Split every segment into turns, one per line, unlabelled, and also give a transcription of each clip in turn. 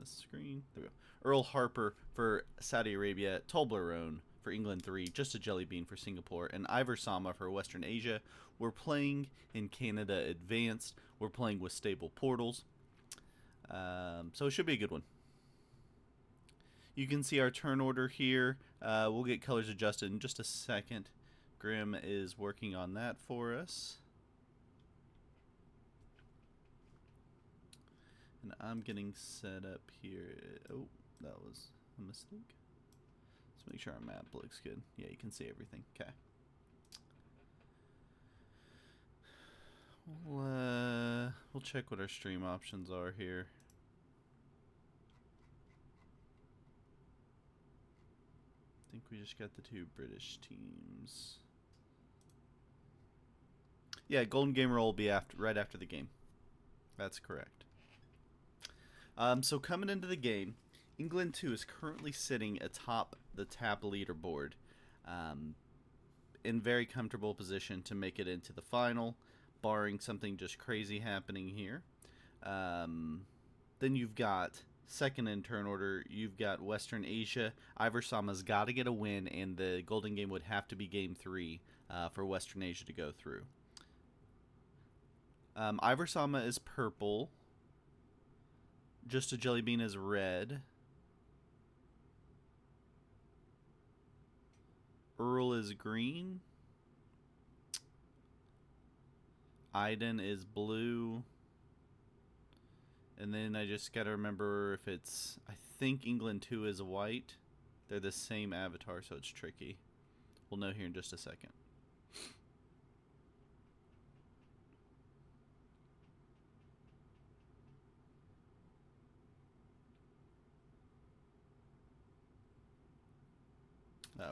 this screen. There we go. Earl Harper for Saudi Arabia. Toblerone for England 3. Just a Jelly Bean for Singapore. And Ivor Sama for Western Asia. We're playing in Canada Advanced. We're playing with stable portals. So it should be a good one. You can see our turn order here. We'll get colors adjusted in just a second. Grim is working on that for us. And I'm getting set up here. Oh, that was a mistake. Let's make sure our map looks good. Yeah, you can see everything. Okay. We'll check what our stream options are here. I think we just got the 2 British teams. Yeah, Golden Game Roll will be right after the game. That's correct. So coming into the game, England 2 is currently sitting atop the TAP leaderboard, in very comfortable position to make it into the final, barring something just crazy happening here. Then you've got second in turn order, you've got Western Asia. Ivor Sama's got to get a win, and the Golden Game would have to be Game 3 for Western Asia to go through. Ivor Sama is purple. Just a Jelly Bean is red. Earl is green. Iden is blue. And then I just gotta remember if it's... I think England 2 is white. They're the same avatar, so it's tricky. We'll know here in just a second.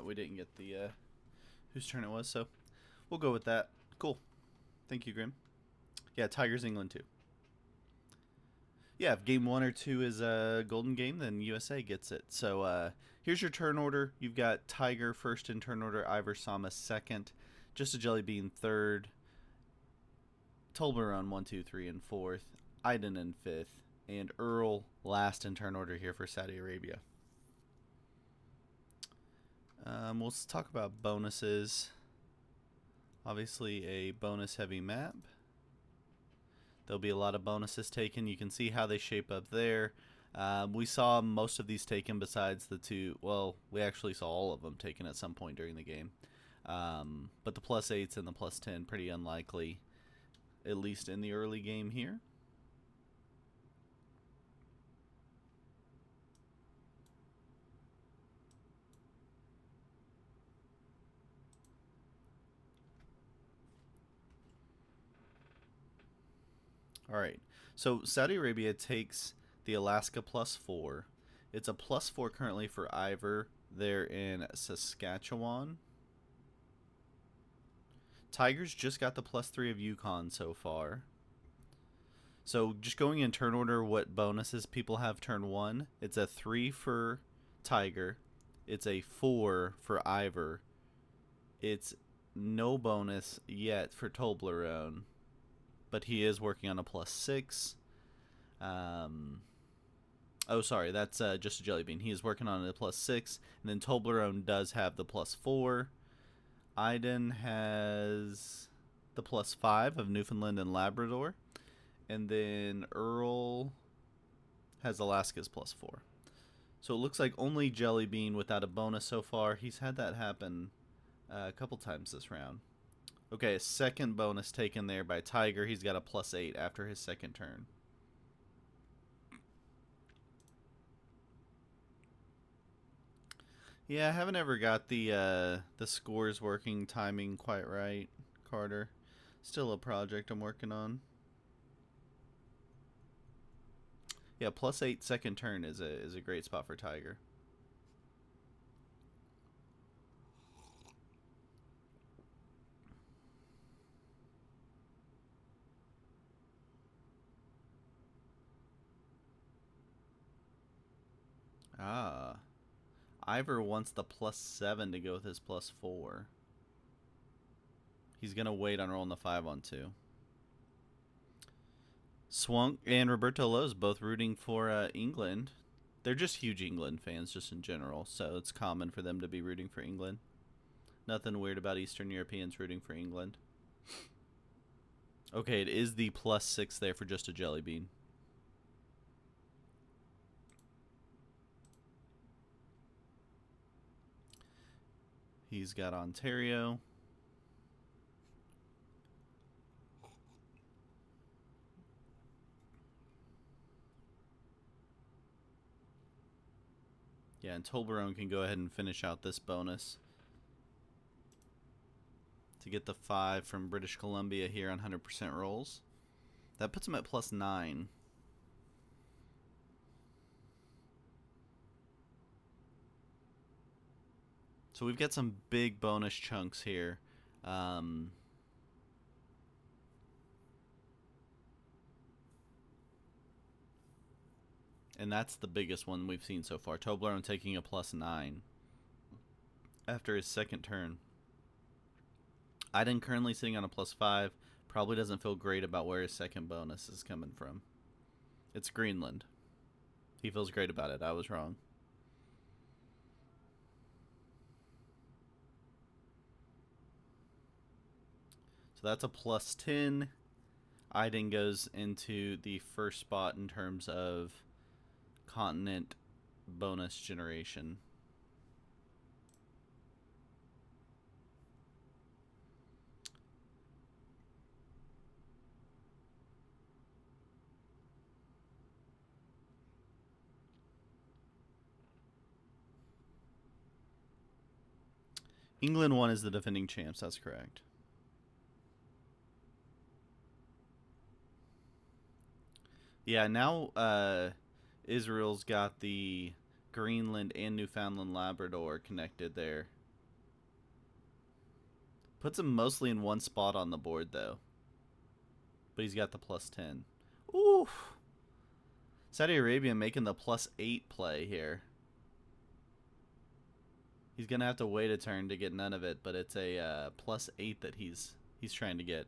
We didn't get the whose turn it was, so we'll go with that. Cool. Thank you, Grim. Yeah, Tigers England 2. Yeah, if game 1 or 2 is a golden game, then USA gets it. So here's your turn order. You've got Tiger first in turn order, Ivor Sama second, Just a Jelly Bean third, Toblerone 1, 2, 3, and fourth, Iden in fifth, and Earl last in turn order here for Saudi Arabia. We'll talk about bonuses. Obviously a bonus heavy map. There'll be a lot of bonuses taken. You can see how they shape up there. We saw most of these taken besides the 2. Well, we actually saw all of them taken at some point during the game. But the +8s and the +10, pretty unlikely, at least in the early game here. Alright, so Saudi Arabia takes the Alaska +4. It's a +4 currently for Ivor. They're in Saskatchewan. Tigers just got the +3 of Yukon so far. So just going in turn order, what bonuses people have turn 1. It's a 3 for Tiger. It's a 4 for Ivor. It's no bonus yet for Toblerone, but he is working on a +6. Oh, sorry, that's just a Jelly Bean. He is working on a +6, and then Toblerone does have the +4. Iden has the +5 of Newfoundland and Labrador, and then Earl has Alaska's +4. So it looks like only Jelly Bean without a bonus so far. He's had that happen a couple times this round. Okay, a second bonus taken there by Tiger. He's got a +8 after his second turn. Yeah, I haven't ever got the scores working timing quite right, Carter. Still a project I'm working on. Yeah, +8 second turn is a great spot for Tiger. Ah. Ivor wants the +7 to go with his +4. He's going to wait on rolling the 5 on 2. Swunk and Roberto Lowe's both rooting for England. They're just huge England fans, just in general, so it's common for them to be rooting for England. Nothing weird about Eastern Europeans rooting for England. Okay, it is the +6 there for just a jelly bean. He's got Ontario. Yeah, and Toblerone can go ahead and finish out this bonus to get the 5 from British Columbia here on 100% rolls. That puts him at +9. So we've got some big bonus chunks here. And that's the biggest one we've seen so far. Toblerone taking a +9 after his second turn. Iden currently sitting on a +5. Probably doesn't feel great about where his second bonus is coming from. It's Greenland. He feels great about it. I was wrong. So that's a +10. Iden goes into the first spot in terms of continent bonus generation. England 1 is the defending champs, that's correct. Yeah, now Israel's got the Greenland and Newfoundland Labrador connected there. Puts him mostly in one spot on the board, though. But he's got the +10. Oof. Saudi Arabia making the +8 play here. He's going to have to wait a turn to get none of it, but it's a +8 that he's trying to get.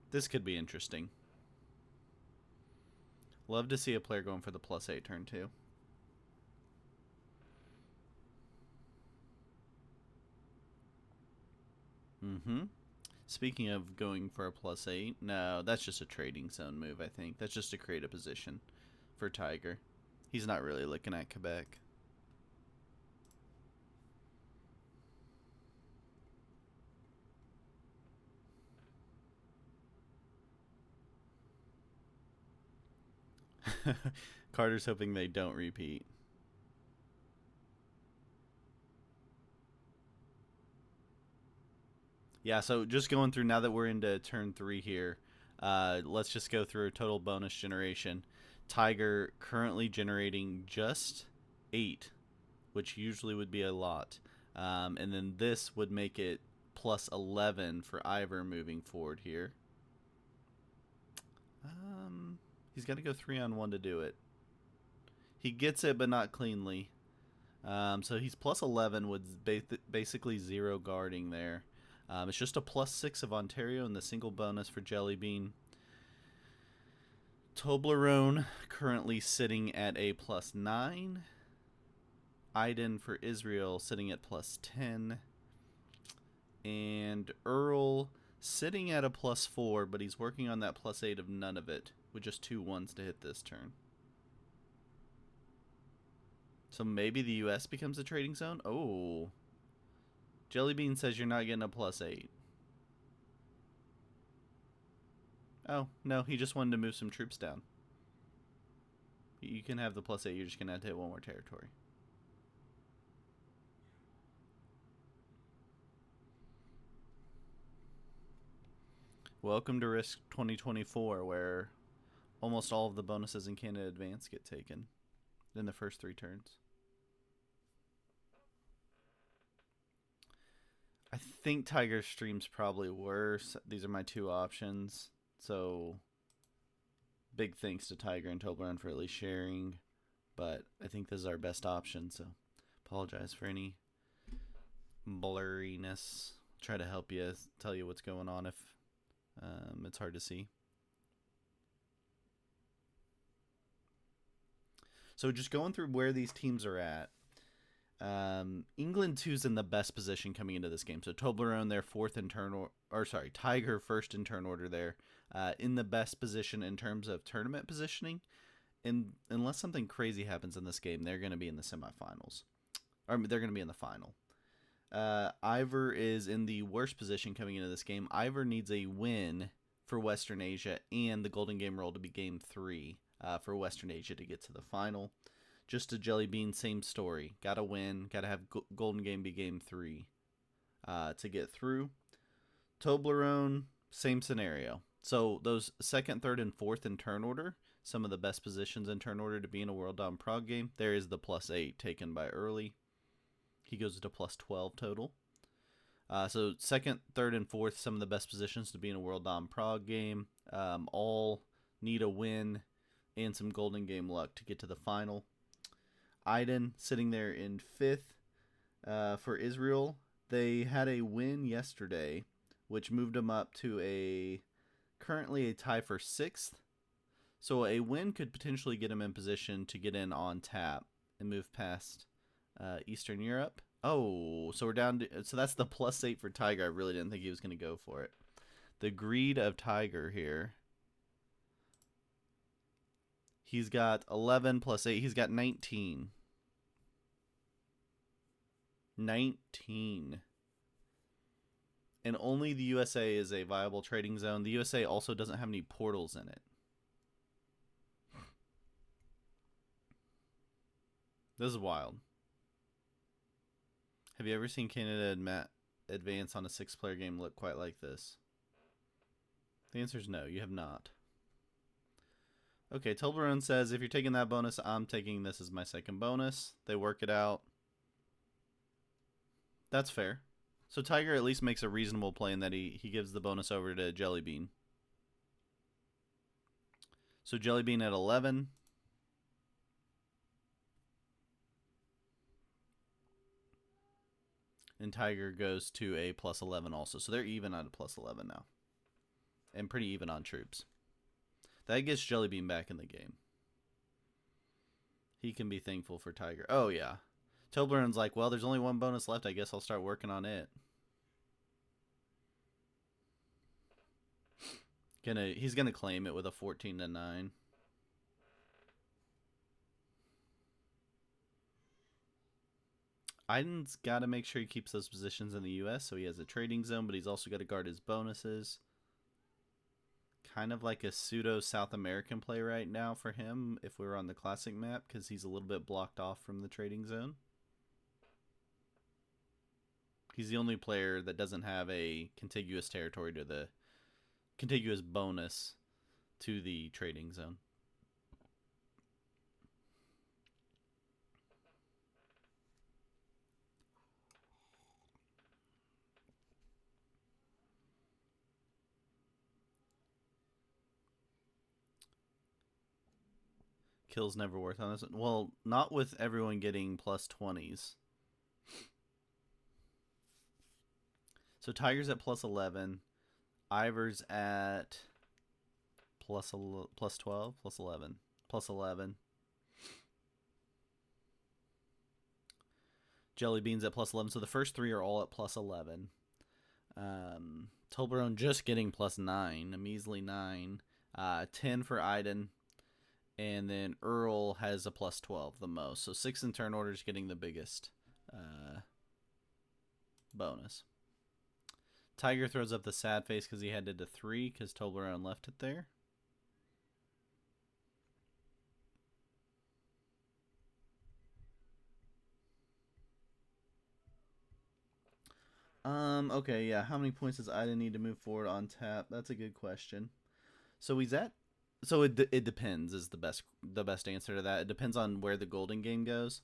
This could be interesting. Love to see a player going for the +8 turn, too. Speaking of going for a +8, no, that's just a trading zone move, I think. That's just to create a position for Tiger. He's not really looking at Quebec. Carter's hoping they don't repeat. Yeah, so just going through now that we're into turn 3 here, let's just go through a total bonus generation. Tiger currently generating just 8, which usually would be a lot. And then this would make it +11 for Ivor moving forward here. He's got to go 3-on-1 to do it. He gets it, but not cleanly. So he's +11 with basically 0 guarding there. It's just a +6 of Ontario and the single bonus for Jelly Bean. Toblerone currently sitting at a +9. Iden for Israel sitting at +10. And Earl sitting at a +4, but he's working on that +8 of none of it, with just 2 ones to hit this turn. So maybe the U.S. becomes a trading zone? Oh. Jellybean says you're not getting a +8. Oh, no, he just wanted to move some troops down. You can have the +8, you're just going to have to hit one more territory. Welcome to Risk 2024, where almost all of the bonuses in Canada Advance get taken in the first 3 turns. I think Tiger Stream's probably worse. These are my 2 options. So, big thanks to Tiger and Toblerone for at least sharing. But I think this is our best option, so apologize for any blurriness. Try to help you, tell you what's going on if it's hard to see. So just going through where these teams are at. England 2's in the best position coming into this game. So Toblerone, their Tiger first in turn order there, in the best position in terms of tournament positioning. And unless something crazy happens in this game, they're going to be in the semifinals. Or they're going to be in the final. Ivor is in the worst position coming into this game. Ivor needs a win for Western Asia and the Golden Game roll to be Game 3 for Western Asia to get to the final. Just a Jelly Bean, same story. Got to win. Got to have Golden Game be Game 3 to get through. Toblerone, same scenario. So those second, third, and fourth in turn order, some of the best positions in turn order to be in a World Dom Prague game. There is the +8 taken by Early. He goes to +12 total. So second, third, and fourth, some of the best positions to be in a World Dom Prague game. All need a win and some Golden Game luck to get to the final. Aiden sitting there in fifth for Israel. They had a win yesterday, which moved them up to currently a tie for sixth. So a win could potentially get them in position to get in on tap and move past Eastern Europe. Oh, so we're down to, so that's the +8 for Tiger. I really didn't think he was going to go for it. The greed of Tiger here. He's got 11 +8. He's got 19. 19. And only the USA is a viable trading zone. The USA also doesn't have any portals in it. This is wild. Have you ever seen Canada advance on a 6-player game look quite like this? The answer is no, you have not. Okay, Toblerone says, if you're taking that bonus, I'm taking this as my second bonus. They work it out. That's fair. So Tiger at least makes a reasonable play in that he gives the bonus over to Jelly Bean. So Jelly Bean at 11. And Tiger goes to a +11 also. So they're even on a +11 now. And pretty even on troops. That gets Jelly Bean back in the game. He can be thankful for Tiger. Oh, yeah. Toblerone's like, well, there's only one bonus left. I guess I'll start working on it. He's gonna claim it with a 14-9. Aiden's got to make sure he keeps those positions in the U.S. so he has a trading zone, but he's also got to guard his bonuses. Kind of like a pseudo South American play right now for him if we were on the classic map, because he's a little bit blocked off from the trading zone. He's the only player that doesn't have a contiguous territory to the contiguous bonus to the trading zone. Kill's never worth on this. Well, not with everyone getting +20s. So Tiger's at +11. Ivor's at +12, +11, +11. Jelly Bean's at +11. So the first three are all at +11. Toblerone just getting +9, a measly 9. 10 for Aiden. And then Earl has a +12, the most. So 6 in turn order is getting the biggest bonus. Tiger throws up the sad face because he had it to 3 because Toblerone left it there. Okay, yeah. How many points does Ida need to move forward on tap? That's a good question. So he's at. So it depends is the best answer to that. It depends on where the Golden Game goes.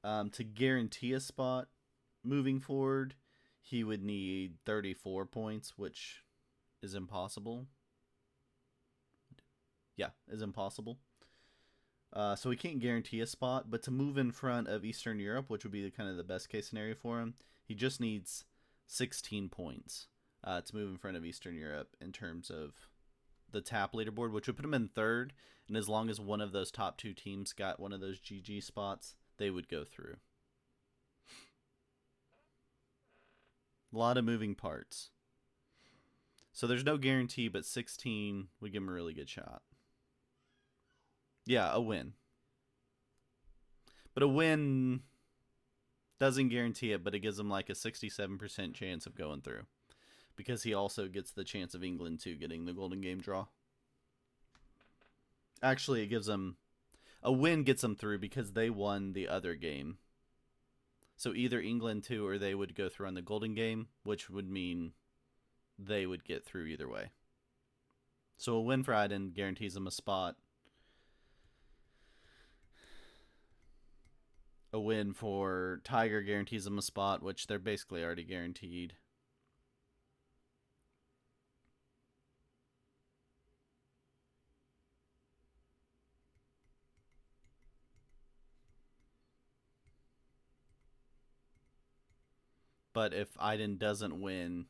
To guarantee a spot moving forward, he would need 34 points, which is impossible. Yeah, is impossible. So he can't guarantee a spot, but to move in front of Eastern Europe, which would be kind of the best case scenario for him, he just needs 16 points to move in front of Eastern Europe in terms of the tap leaderboard, which would put them in third. And as long as one of those top two teams got one of those GG spots, they would go through. A lot of moving parts. So there's no guarantee, but 16 would give them a really good shot. Yeah, a win. But a win doesn't guarantee it, but it gives them like a 67% chance of going through. Because he also gets the chance of England too getting the golden game draw. Actually, it gives them a win, gets them through because they won the other game. So either England too or they would go through on the golden game, which would mean they would get through either way. So a win for Iden guarantees them a spot. A win for Tiger guarantees them a spot, which they're basically already guaranteed. But if Iden doesn't win,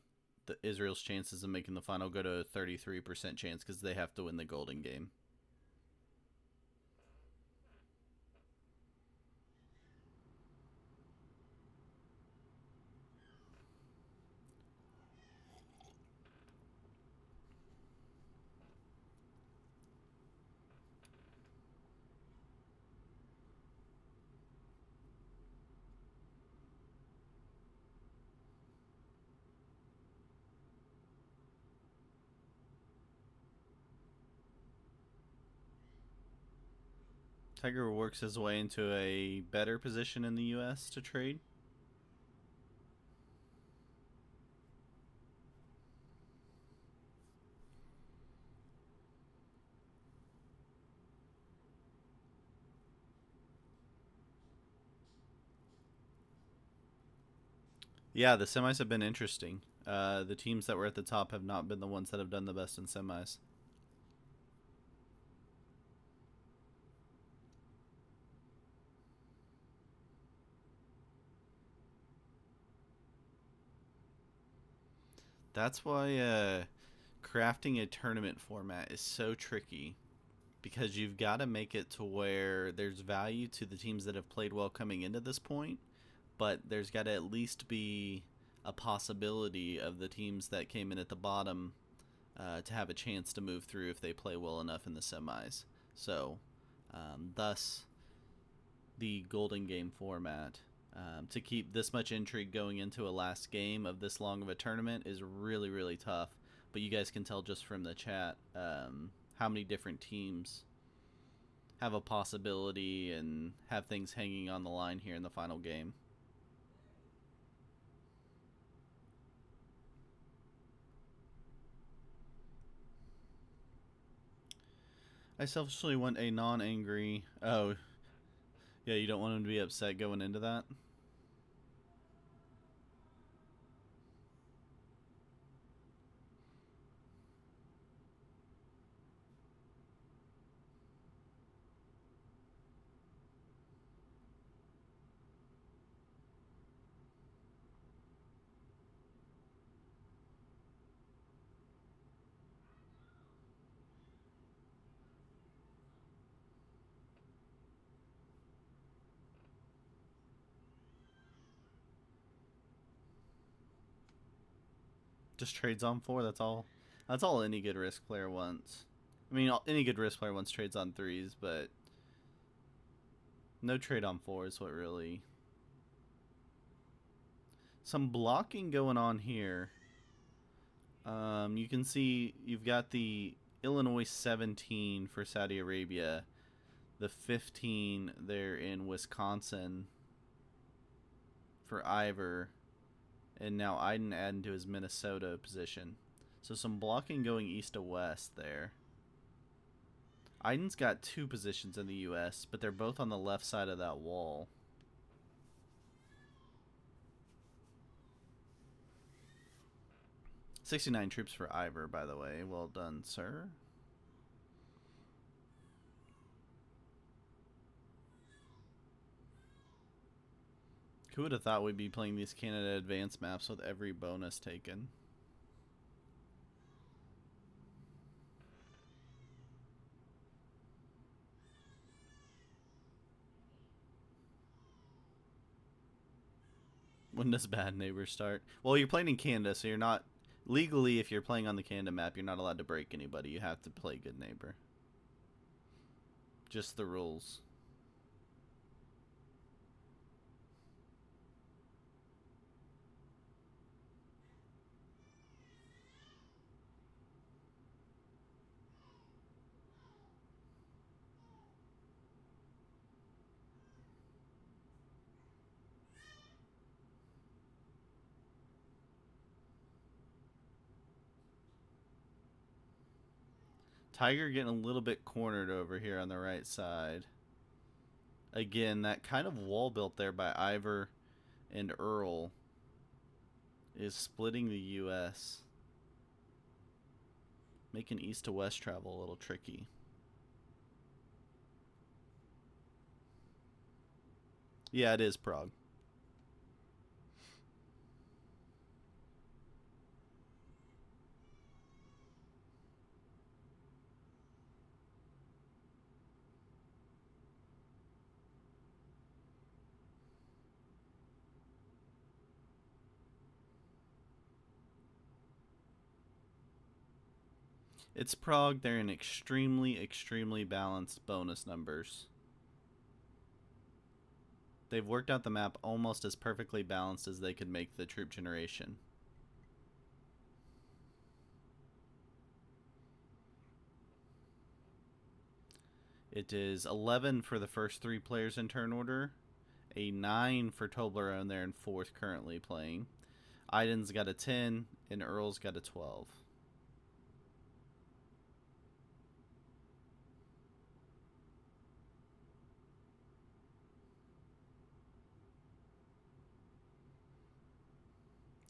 Israel's chances of making the final go to a 33% chance because they have to win the golden game. Tiger works his way into a better position in the U.S. to trade. Yeah, the semis have been interesting. The teams that were at the top have not been the ones that have done the best in semis. That's why crafting a tournament format is so tricky because you've got to make it to where there's value to the teams that have played well coming into this point, but there's got to at least be a possibility of the teams that came in at the bottom to have a chance to move through if they play well enough in the semis. So, thus, the Golden Game format. To keep this much intrigue going into a last game of this long of a tournament is really, really tough. But you guys can tell just from the chat how many different teams have a possibility and have things hanging on the line here in the final game. I selfishly want a non-angry... Oh, yeah, you don't want him to be upset going into that? Just trades on 4, that's all. That's all any good Risk player wants. I mean, any good Risk player wants trades on 3s, but no trade on 4 is what really... Some blocking going on here. You can see you've got the Illinois 17 for Saudi Arabia, the 15 there in Wisconsin for Ivor, and now Iden adding to his Minnesota position. So some blocking going east to west there. Iden's got 2 positions in the U.S., but they're both on the left side of that wall. "69 troops for Ivor, by the way. Well done, sir." Who would have thought we'd be playing these Canada Advanced maps with every bonus taken? When does Bad Neighbors start? Well, you're playing in Canada, so you're not legally. If you're playing on the Canada map, you're not allowed to break anybody. You have to play Good Neighbor. Just the rules. Tiger getting a little bit cornered over here on the right side. Again, that kind of wall built there by Ivor and Earl is splitting the U.S., making east to west travel a little tricky. Yeah, it is Prague. It's Prague. They're in extremely, extremely balanced bonus numbers. They've worked out the map almost as perfectly balanced as they could make the troop generation. It is 11 for the first 3 players in turn order, a 9 for Toblerone there in 4th currently playing. Iden's got a 10, and Earl's got a 12.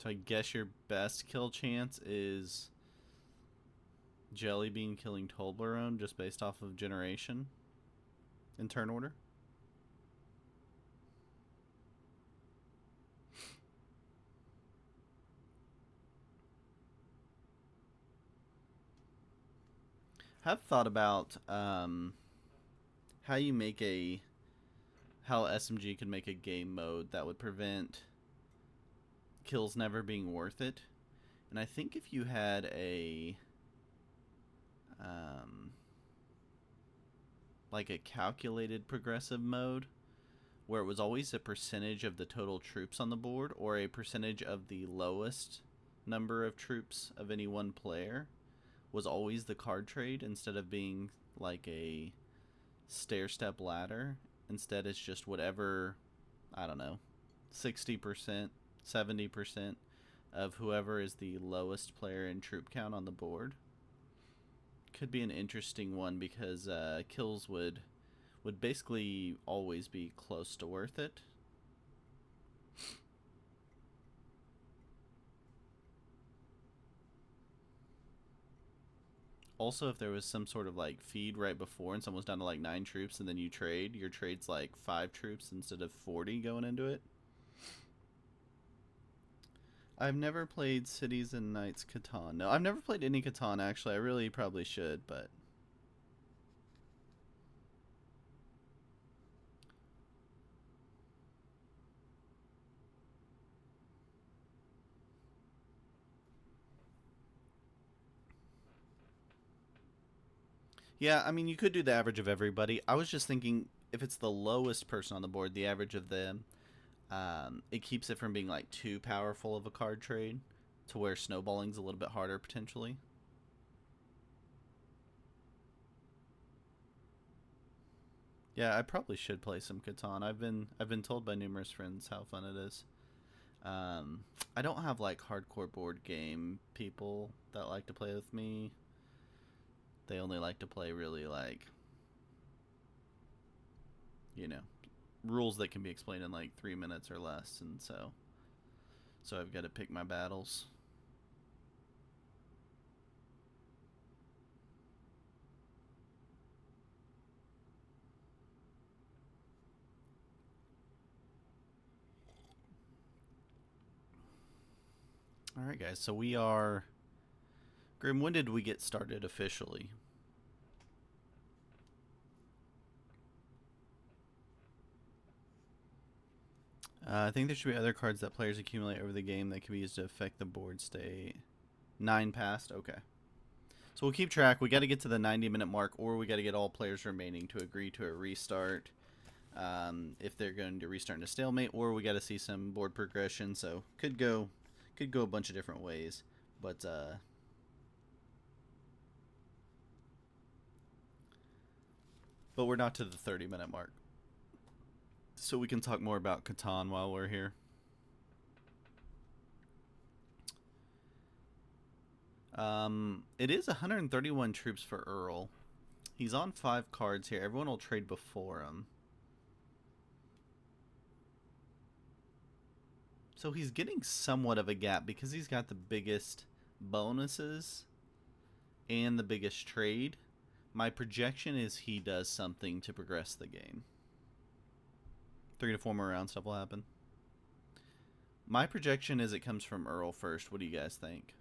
So I guess your best kill chance is Jellybean killing Toblerone just based off of generation in turn order. Have thought about how you make how SMG could make a game mode that would prevent kills never being worth it. And I think if you had like a calculated progressive mode where it was always a percentage of the total troops on the board or a percentage of the lowest number of troops of any one player was always the card trade instead of being like a stair step ladder. Instead, it's just whatever, I don't know, 60%, 70% of whoever is the lowest player in troop count on the board. Could be an interesting one because kills would basically always be close to worth it. Also, if there was some sort of like feed right before and someone's down to like 9 troops and then you trade, your trade's like 5 troops instead of 40 going into it. I've never played Cities and Knights Catan. No, I've never played any Catan actually. I really probably should, but yeah, I mean, you could do the average of everybody. I was just thinking if it's the lowest person on the board, the average of them, it keeps it from being like too powerful of a card trade to where snowballing's a little bit harder potentially. Yeah, I probably should play some Catan. I've been told by numerous friends how fun it is. Um, I don't have like hardcore board game people that like to play with me. They only like to play really like, you know, rules that can be explained in like 3 minutes or less, and so I've got to pick my battles. All right, guys. So we are Grim. When did we get started officially? I think there should be other cards that players accumulate over the game that can be used to affect the board state. 9 passed? Okay. So we'll keep track. We got to get to the 90-minute mark, or we got to get all players remaining to agree to a restart. If they're going to restart in a stalemate, or we got to see some board progression. So could go a bunch of different ways, but we're not to the 30-minute mark. So we can talk more about Catan while we're here. It is 131 troops for Earl. He's on 5 cards here. Everyone will trade before him. So he's getting somewhat of a gap because he's got the biggest bonuses and the biggest trade. My projection is he does something to progress the game. 3 to 4 more round stuff will happen. My projection is it comes from Earl first. What do you guys think?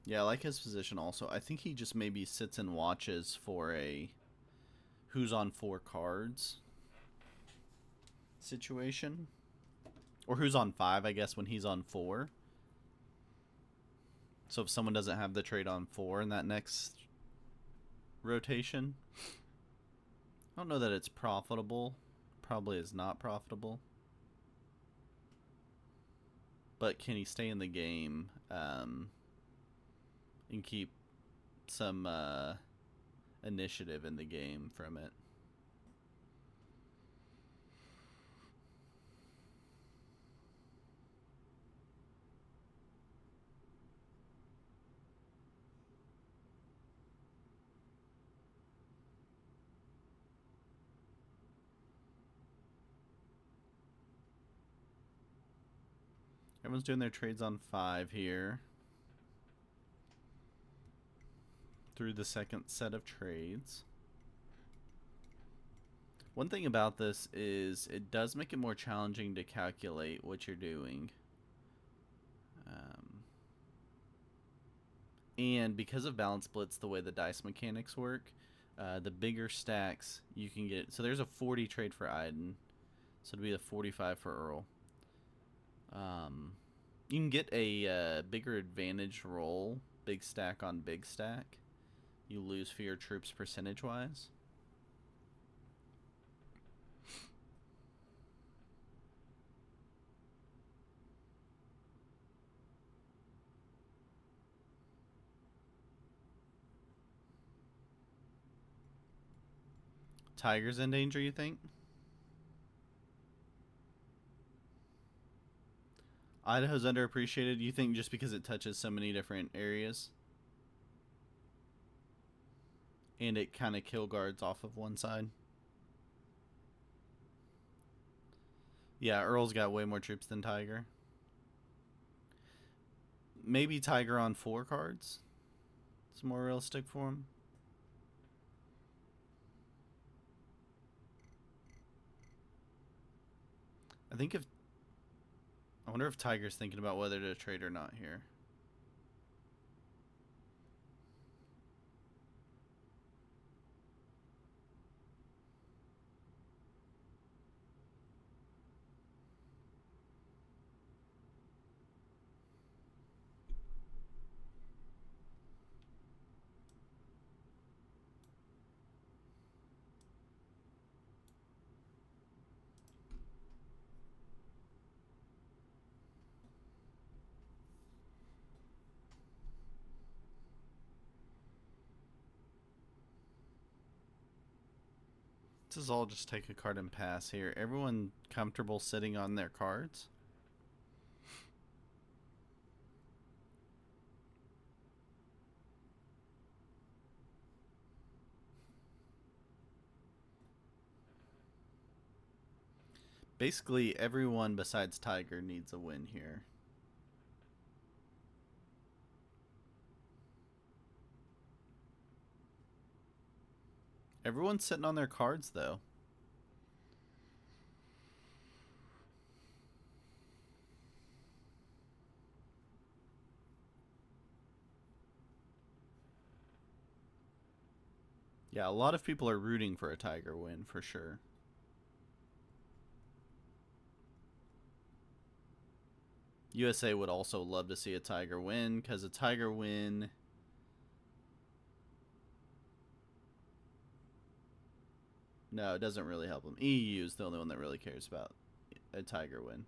Yeah, I like his position also. I think he just maybe sits and watches for a who's on 4 cards situation. Or who's on 5, I guess, when he's on 4. So if someone doesn't have the trade on 4 in that next rotation, I don't know that it's profitable. Probably is not profitable. But can he stay in the game and keep some initiative in the game from it? Everyone's doing their trades on 5 here. Through the second set of trades. One thing about this is it does make it more challenging to calculate what you're doing. And because of balance splits, the way the dice mechanics work, the bigger stacks you can get. So there's a 40 trade for Iden. So it'd be a 45 for Earl. You can get a bigger advantage roll, big stack on big stack. You lose for your troops percentage-wise. Tiger's in danger, you think? Idaho's underappreciated, you think, just because it touches so many different areas? And it kind of kill guards off of one side? Yeah, Earl's got way more troops than Tiger. Maybe Tiger on 4 cards? It's more realistic for him. I wonder if Tiger's thinking about whether to trade or not here. This is all just take a card and pass here. Everyone comfortable sitting on their cards? Basically, everyone besides Tiger needs a win here. Everyone's sitting on their cards, though. Yeah, a lot of people are rooting for a Tiger win, for sure. USA would also love to see a Tiger win, because a Tiger win... No, it doesn't really help them. EU is the only one that really cares about a Tiger win.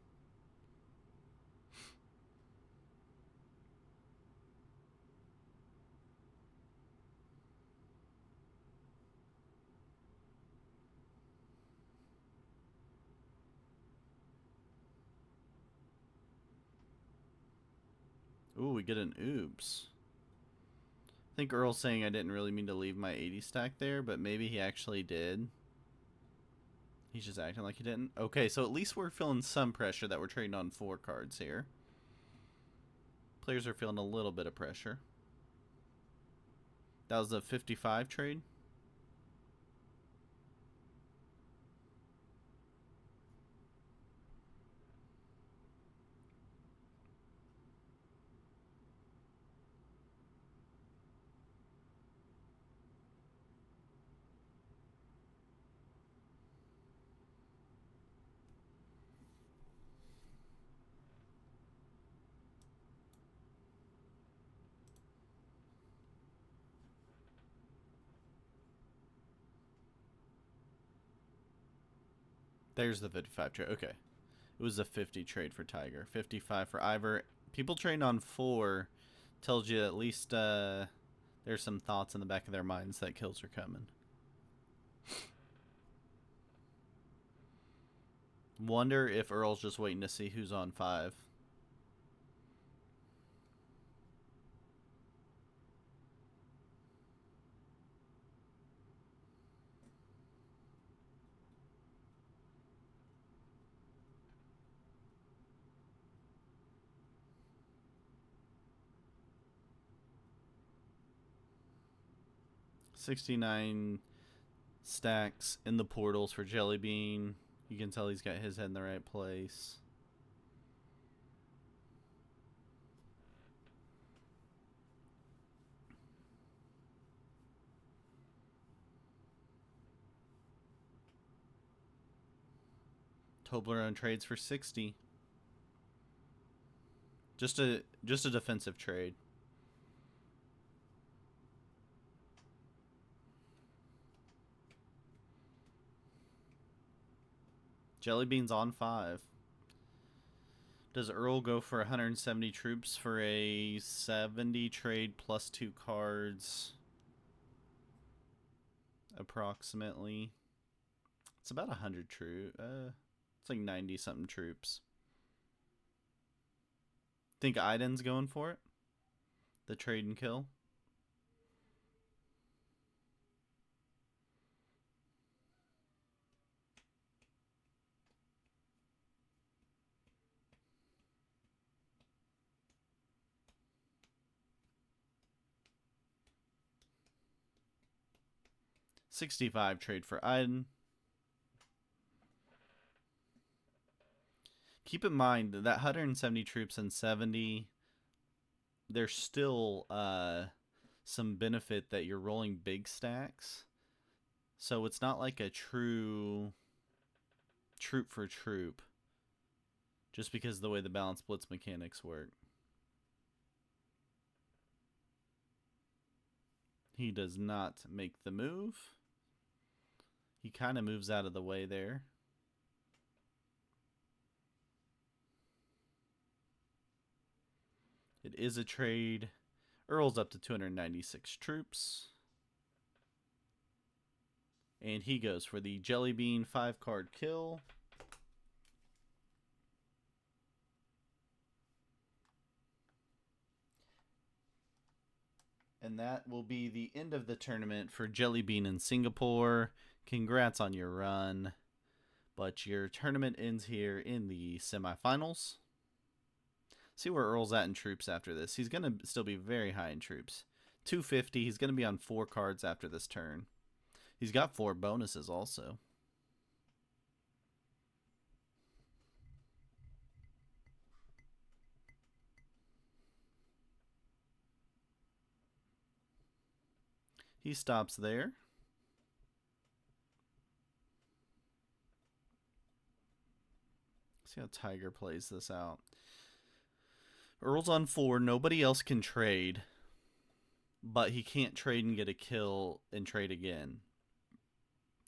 Ooh, we get an oops. I think Earl's saying I didn't really mean to leave my 80 stack there, but maybe he actually did. He's just acting like he didn't. Okay, so at least we're feeling some pressure that we're trading on 4 cards here. Players are feeling a little bit of pressure. That was a 55 trade. There's the 55 trade. Okay. It was a 50 trade for Tiger. 55 for Ivor. People trading on 4 tells you at least there's some thoughts in the back of their minds that kills are coming. Wonder if Earl's just waiting to see who's on 5. $69 stacks in the portals for Jelly Bean. You can tell he's got his head in the right place. Toblerone trades for 60. Just a defensive trade. Jelly Bean's on 5. Does Earl go for 170 troops for a 70 trade plus 2 cards? Approximately. It's about 100 troops. It's like 90 something troops. Think Iden's going for it? The trade and kill? $65 trade for Iden. Keep in mind that 170 troops and 70, there's still some benefit that you're rolling big stacks. So it's not like a true troop for troop, just because of the way the balance blitz mechanics work. He does not make the move. He kind of moves out of the way there. It is a trade. Earl's up to 296 troops. And he goes for the Jelly Bean 5-card kill. And that will be the end of the tournament for Jelly Bean in Singapore. Congrats on your run. But your tournament ends here in the semifinals. See where Earl's at in troops after this. He's going to still be very high in troops. 250. He's going to be on 4 cards after this turn. He's got 4 bonuses also. He stops there. See how Tiger plays this out. Earl's on 4. Nobody else can trade. But he can't trade and get a kill and trade again.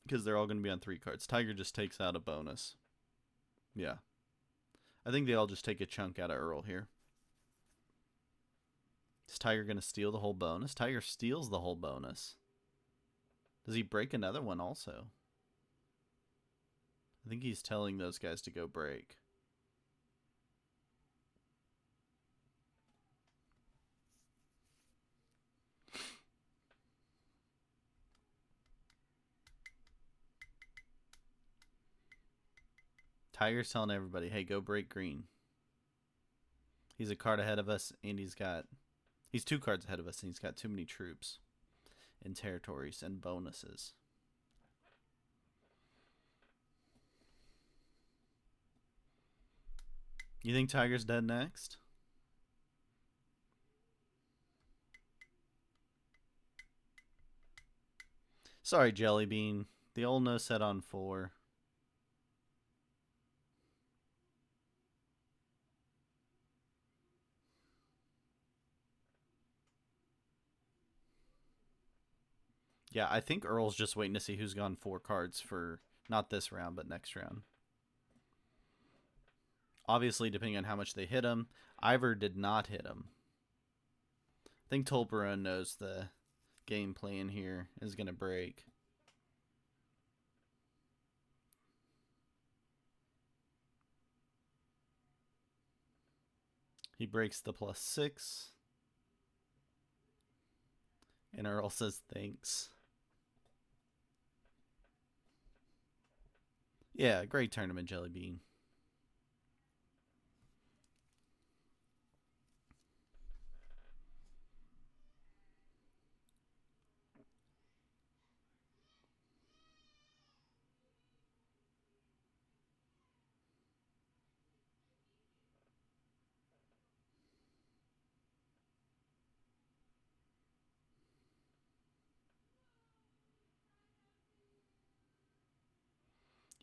Because they're all going to be on 3 cards. Tiger just takes out a bonus. Yeah. I think they all just take a chunk out of Earl here. Is Tiger going to steal the whole bonus? Tiger steals the whole bonus. Does he break another one also? I think he's telling those guys to go break. Tiger's telling everybody, hey, go break green. He's a card ahead of us, and he's 2 cards ahead of us, and he's got too many troops and territories and bonuses. You think Tiger's dead next? Sorry, Jellybean. The old no set on 4. Yeah, I think Earl's just waiting to see who's gone 4 cards for not this round, but next round. Obviously, depending on how much they hit him. Ivor did not hit him. I think Tolbarone knows the game plan here is going to break. He breaks the +6. And Earl says thanks. Yeah, great tournament, Jellybean.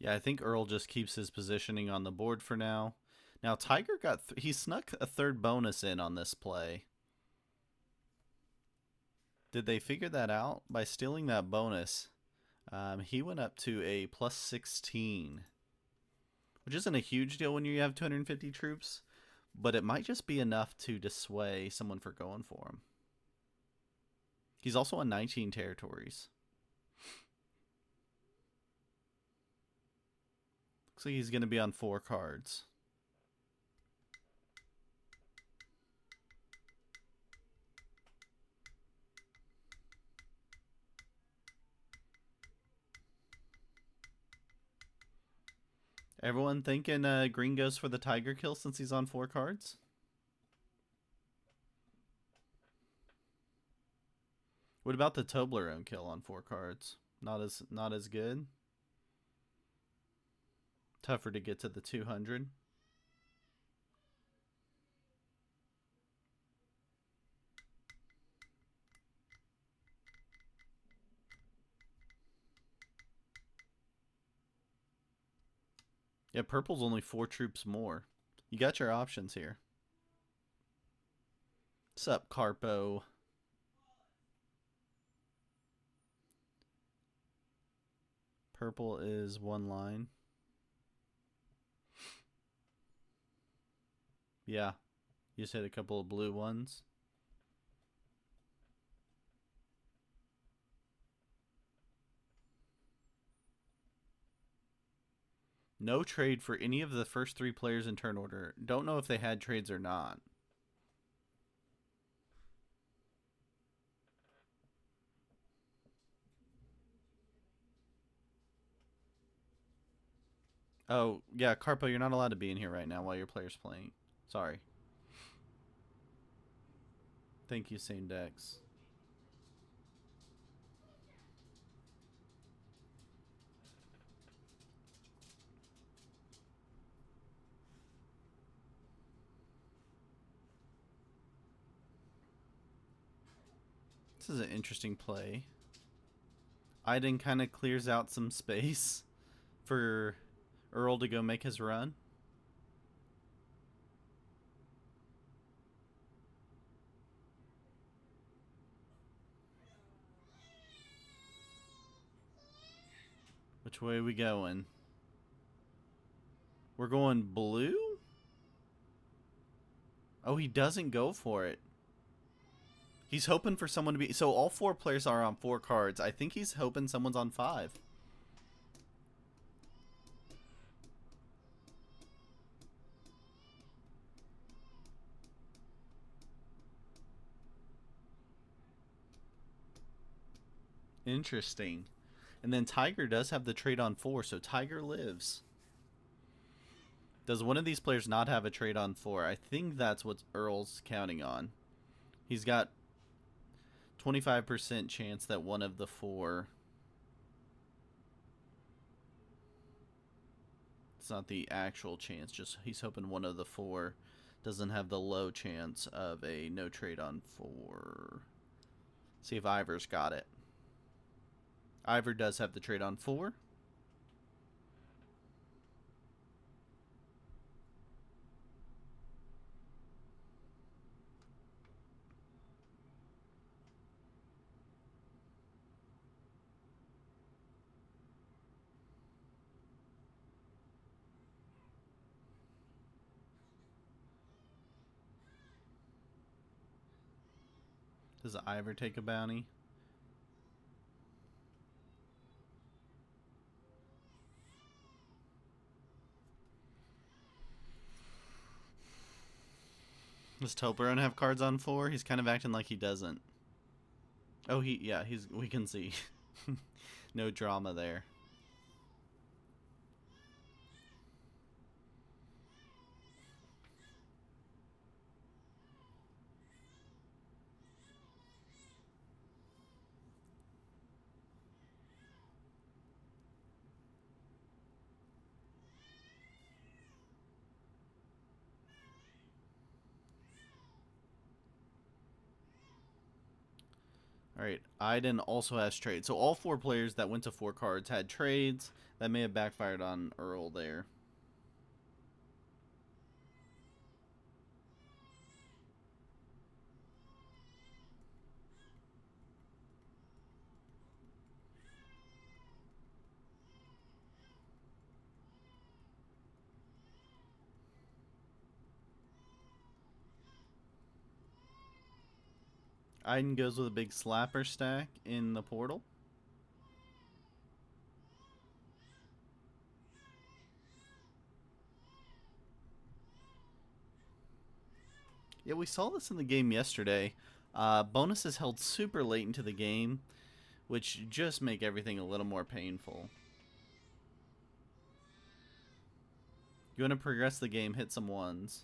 Yeah, I think Earl just keeps his positioning on the board for now. Now, Tiger got... he snuck a 3rd bonus in on this play. Did they figure that out? By stealing that bonus, he went up to a +16. Which isn't a huge deal when you have 250 troops. But it might just be enough to dissuade someone for going for him. He's also on 19 territories. Looks like he's going to be on 4 cards. Everyone thinking green goes for the Tiger kill since he's on 4 cards? What about the Toblerone kill on 4 cards? Not as good? Tougher to get to the 200? Yeah, purple's only 4 troops more. You got your options here. What's up, Carpo? Purple is 1 line. Yeah. You just hit a couple of blue ones. No trade for any of the first 3 players in turn order. Don't know if they had trades or not. Oh, yeah, Carpo, you're not allowed to be in here right now while your player's playing. Sorry. Thank you, Same Dex. This is an interesting play. Iden kind of clears out some space for Earl to go make his run. Which way are we going? We're going blue? Oh, he doesn't go for it. He's hoping for someone to be... So all 4 players are on 4 cards. I think he's hoping someone's on 5. Interesting. And then Tiger does have the trade on 4, so Tiger lives. Does one of these players not have a trade on 4? I think that's what Earl's counting on. He's got 25% chance that one of the 4... It's not the actual chance, just he's hoping one of the 4 doesn't have the low chance of a no trade on 4. See if Ivor's got it. Ivor does have the trade on 4. Does Ivor take a bounty? Does Toblerone have cards on 4? He's kind of acting like he doesn't. Oh, we can see. No drama there. Alright, Iden also has trades. So all 4 players that went to 4 cards had trades. That may have backfired on Earl there. Iden goes with a big slapper stack in the portal. Yeah, we saw this in the game yesterday. Bonuses held super late into the game, which just make everything a little more painful. You want to progress the game, hit some 1s.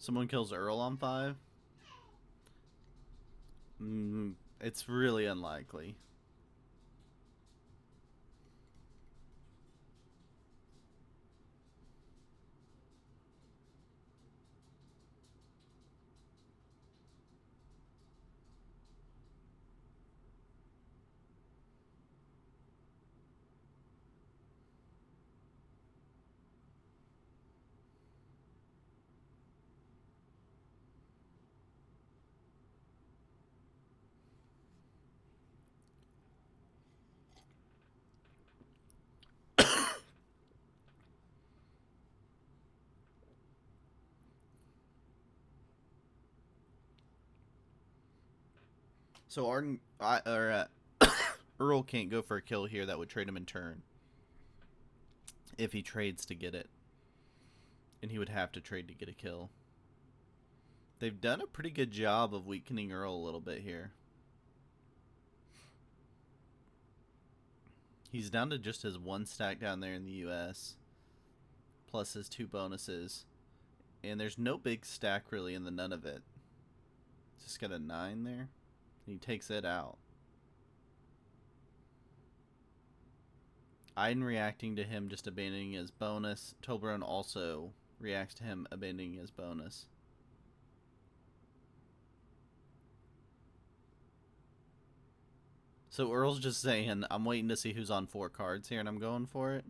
Someone kills Earl on 5? It's really unlikely. So Earl can't go for a kill here. That would trade him in turn. If he trades to get it. And he would have to trade to get a kill. They've done a pretty good job of weakening Earl a little bit here. He's down to just his 1 stack down there in the US, plus his 2 bonuses. And there's no big stack really in the none of it. Just got a 9 there. He takes it out. Iden reacting to him just abandoning his bonus. Toblerone also reacts to him abandoning his bonus. So Earl's just saying, I'm waiting to see who's on 4 cards here, and I'm going for it.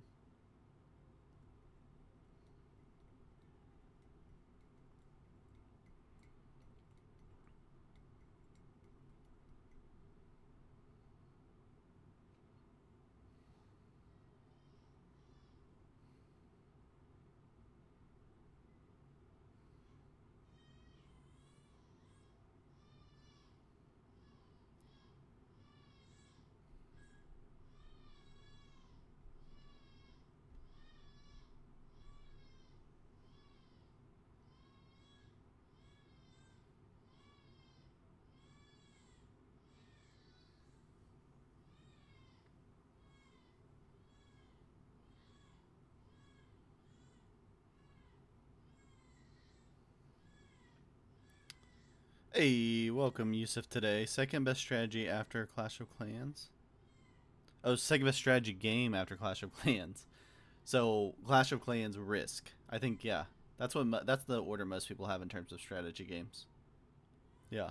Hey, welcome Yusuf today. Second best strategy after Clash of Clans. Oh, second best strategy game after Clash of Clans. So Clash of Clans Risk. I think yeah, that's the order most people have in terms of strategy games. Yeah.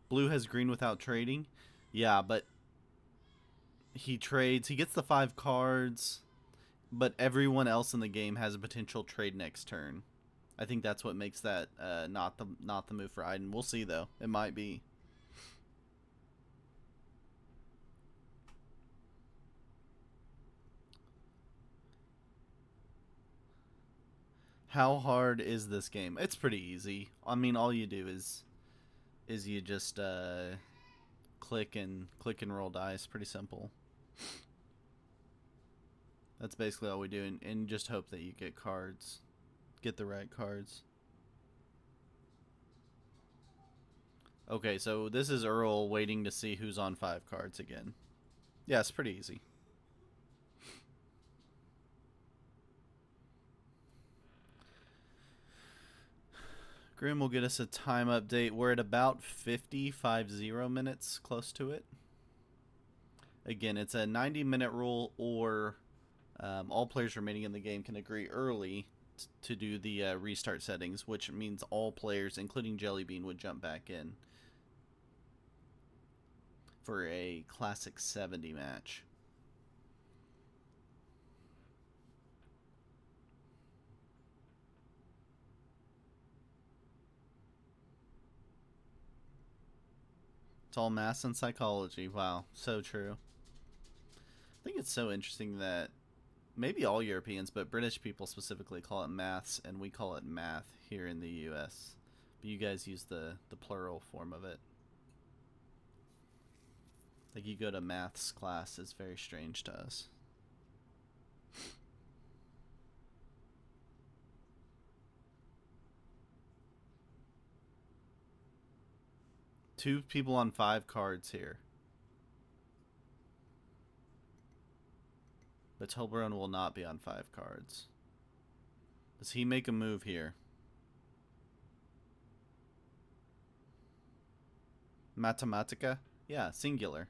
Blue has green without trading. Yeah, but he trades. He gets the 5 cards, but everyone else in the game has a potential trade next turn. I think that's what makes that not the move for Iden. We'll see though. It might be. How hard is this game? It's pretty easy. I mean, all you do is you just click and roll dice. Pretty simple. That's basically all we do, and just hope that you get cards, get the right cards. Okay, so this is Earl waiting to see who's on 5 cards again. Yeah, it's pretty easy. Grim will get us a time update. We're at about 50 minutes, close to it. Again, it's a 90-minute rule, or all players remaining in the game can agree early to do the restart settings, which means all players, including Jellybean, would jump back in for a classic 70 match. It's all math and psychology. Wow, so true. I think it's so interesting that maybe all Europeans, but British people specifically, call it maths, and we call it math here in the US. But you guys use the plural form of it. Like, you go to maths class, it's very strange to us. Two people on 5 cards here. But Toblerone will not be on 5 cards. Does he make a move here? Matematica? Yeah, singular.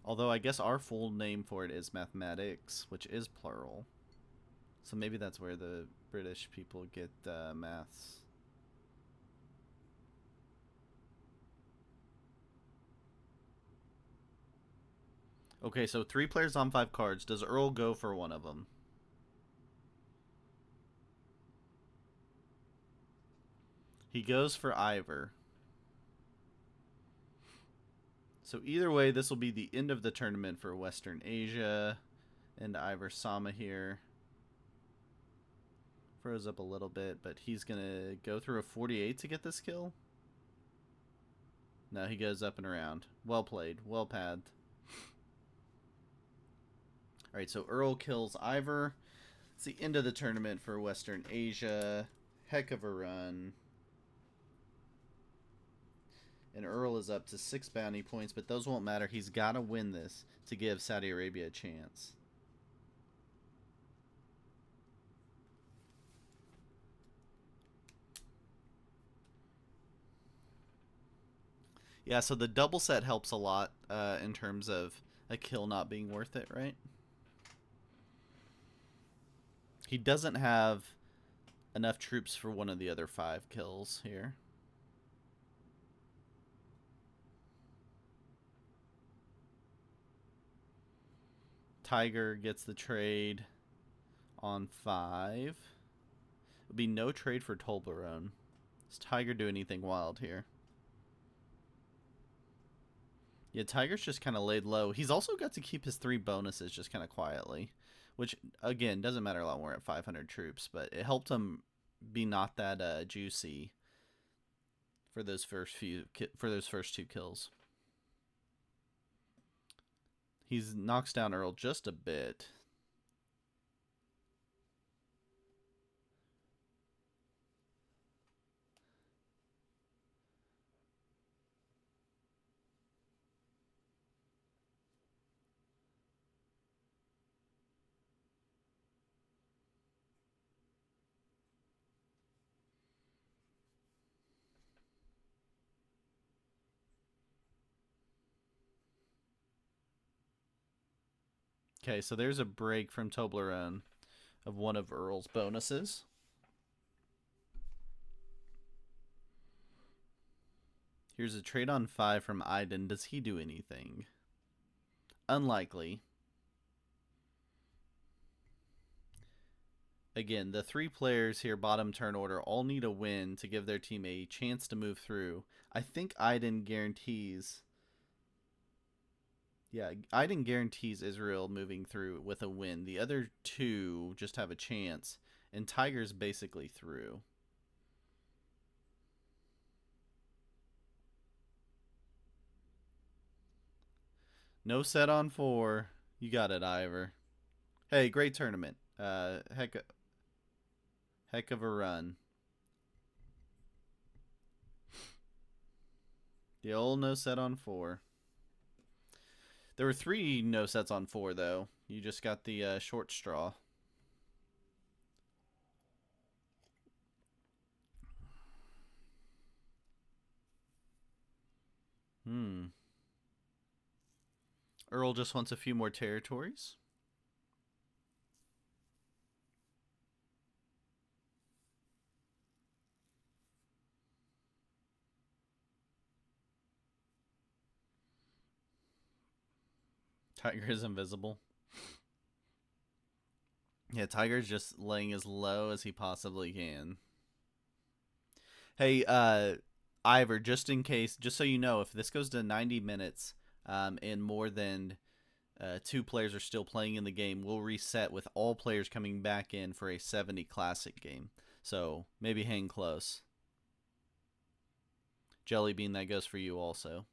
Although I guess our full name for it is mathematics, which is plural. So maybe that's where the British people get maths. Okay, so 3 players on 5 cards. Does Earl go for one of them? He goes for Ivor. So either way, this will be the end of the tournament for Western Asia. And Ivor Sama here. Froze up a little bit, but he's going to go through a 48 to get this kill. No, he goes up and around. Well played. Well padded. Alright, so Earl kills Ivor. It's the end of the tournament for Western Asia. Heck of a run. And Earl is up to 6 bounty points, but those won't matter. He's got to win this to give Saudi Arabia a chance. Yeah, so the double set helps a lot in terms of a kill not being worth it, right? He doesn't have enough troops for one of the other 5 kills here. Tiger gets the trade on 5. Would be no trade for Toblerone. Does Tiger do anything wild here? Yeah, Tiger's just kind of laid low. He's also got to keep his 3 bonuses just kind of quietly, which again doesn't matter a lot more at 500 troops, but it helped him be not that juicy for those first 2 kills. He's knocks down Earl just a bit. Okay, so there's a break from Toblerone of one of Earl's bonuses. Here's a trade on 5 from Iden. Does he do anything? Unlikely. Again, the 3 players here, bottom turn order, all need a win to give their team a chance to move through. I think Iden guarantees... Yeah, Iden guarantees Israel moving through with a win. The other 2 just have a chance, and Tiger's basically through. No set on 4. You got it, Ivor. Hey, great tournament. Heck of a run. The old no set on 4. There were 3 no sets on 4, though. You just got the short straw. Earl just wants a few more territories. Tiger is invisible. Yeah, Tiger's just laying as low as he possibly can. Hey, Ivor, just in case, just so you know, if this goes to 90 minutes and more than 2 players are still playing in the game, we'll reset with all players coming back in for a 70 Classic game. So maybe hang close. Jellybean, that goes for you also.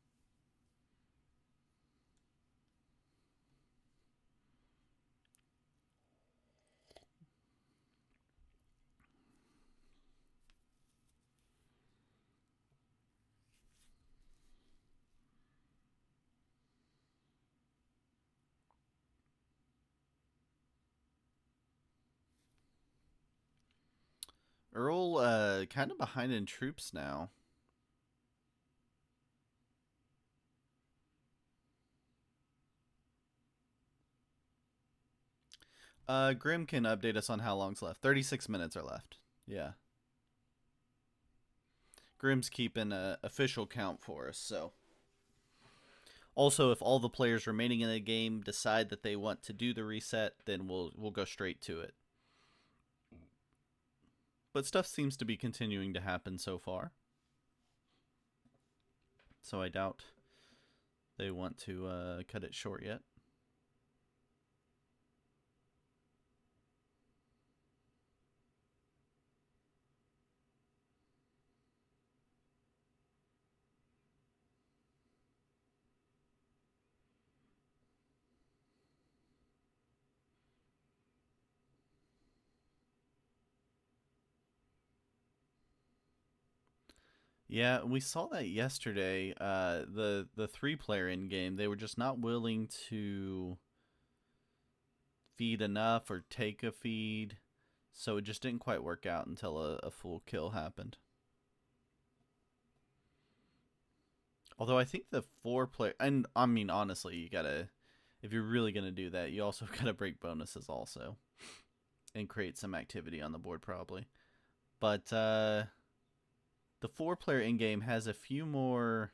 Earl kind of behind in troops now. Grim can update us on how long's left. 36 minutes are left. Yeah. Grim's keeping an official count for us, so. Also, if all the players remaining in the game decide that they want to do the reset, then we'll go straight to it. But stuff seems to be continuing to happen so far. So I doubt they want to cut it short yet. Yeah, we saw that yesterday. The three-player in game, they were just not willing to feed enough or take a feed, so it just didn't quite work out until a full kill happened. Although I think the four-player, and I mean honestly, you gotta, if you're really gonna do that, you also gotta break bonuses also and create some activity on the board probably. But the four-player in game has a few more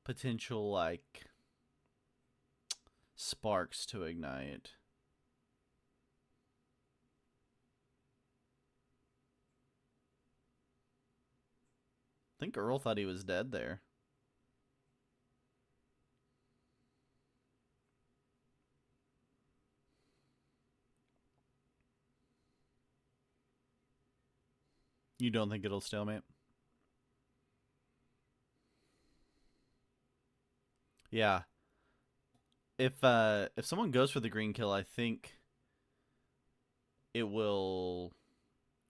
potential like sparks to ignite. I think Earl thought he was dead there. You don't think it'll stalemate? Yeah. If someone goes for the green kill, I think it will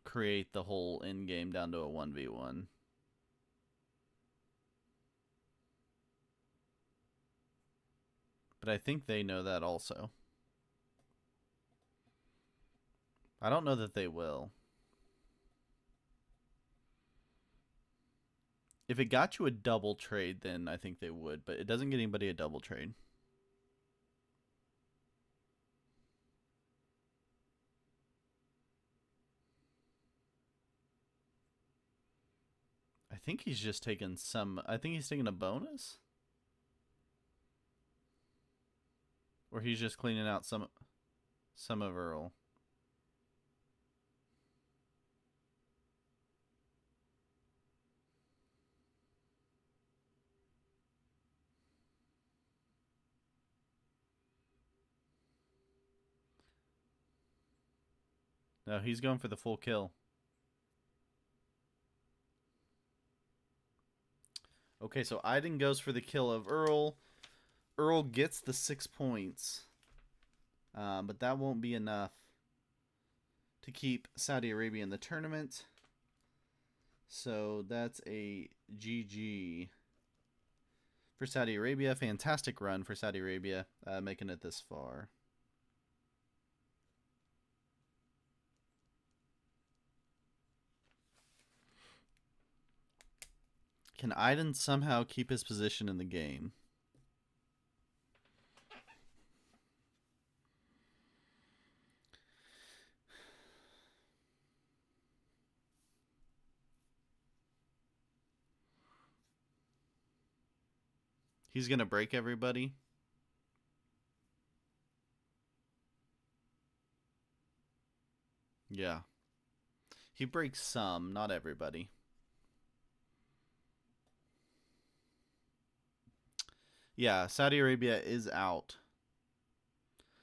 create the whole end game down to a 1v1. But I think they know that also. I don't know that they will. If it got you a double trade, then I think they would, but it doesn't get anybody a double trade. I think he's just taking some. I think he's taking a bonus, or he's just cleaning out some of Earl. No, he's going for the full kill. Okay, so Iden goes for the kill of Earl. Earl gets the 6 points, but that won't be enough to keep Saudi Arabia in the tournament. So that's a GG for Saudi Arabia. Fantastic run for Saudi Arabia, making it this far. Can Iden somehow keep his position in the game? He's going to break everybody. Yeah. He breaks some, not everybody. Yeah, Saudi Arabia is out.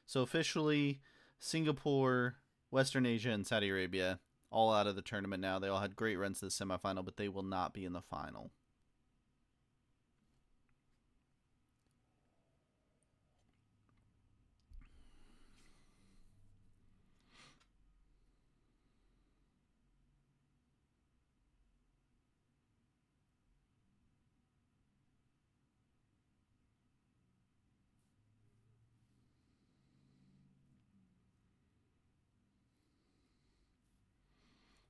So officially, Singapore, Western Asia, and Saudi Arabia all out of the tournament now. They all had great runs to the semifinal, but they will not be in the final.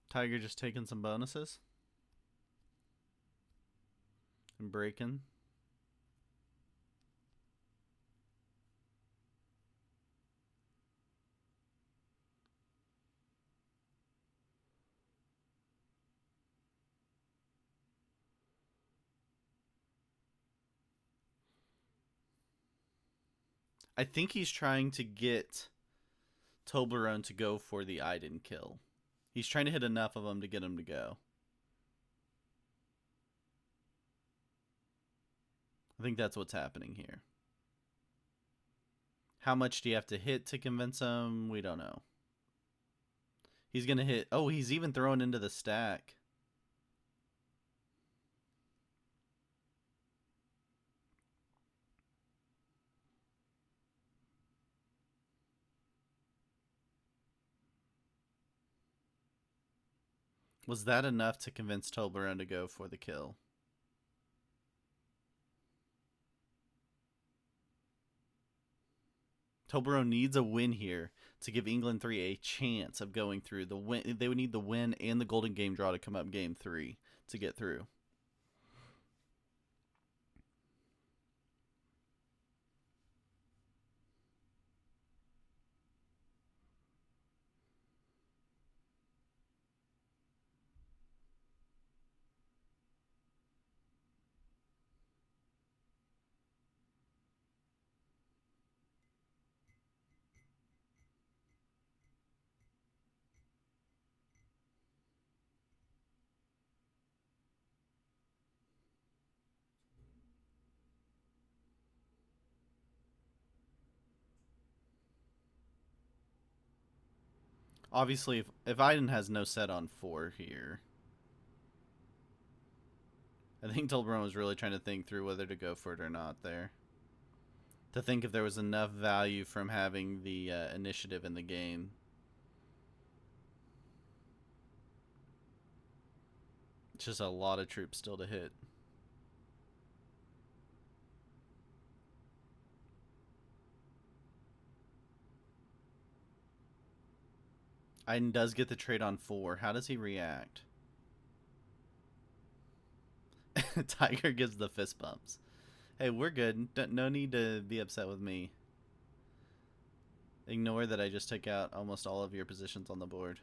Tiger just taking some bonuses and breaking. I think he's trying to get Toblerone to go for the Iden kill. He's trying to hit enough of them to get him to go. I think that's what's happening here. How much do you have to hit to convince him? We don't know. He's going to hit. Oh, he's even throwing into the stack. Was that enough to convince Toblerone to go for the kill? Toblerone needs a win here to give England 3 a chance of going through. The win, they would need the win and the golden game draw to come up game 3 to get through. Obviously, if Iden has no set on 4 here, I think Toblerone was really trying to think through whether to go for it or not there. To think if there was enough value from having the initiative in the game. It's just a lot of troops still to hit. Iden does get the trade on 4. How does he react? Tiger gives the fist bumps. Hey, we're good. No need to be upset with me. Ignore that I just took out almost all of your positions on the board.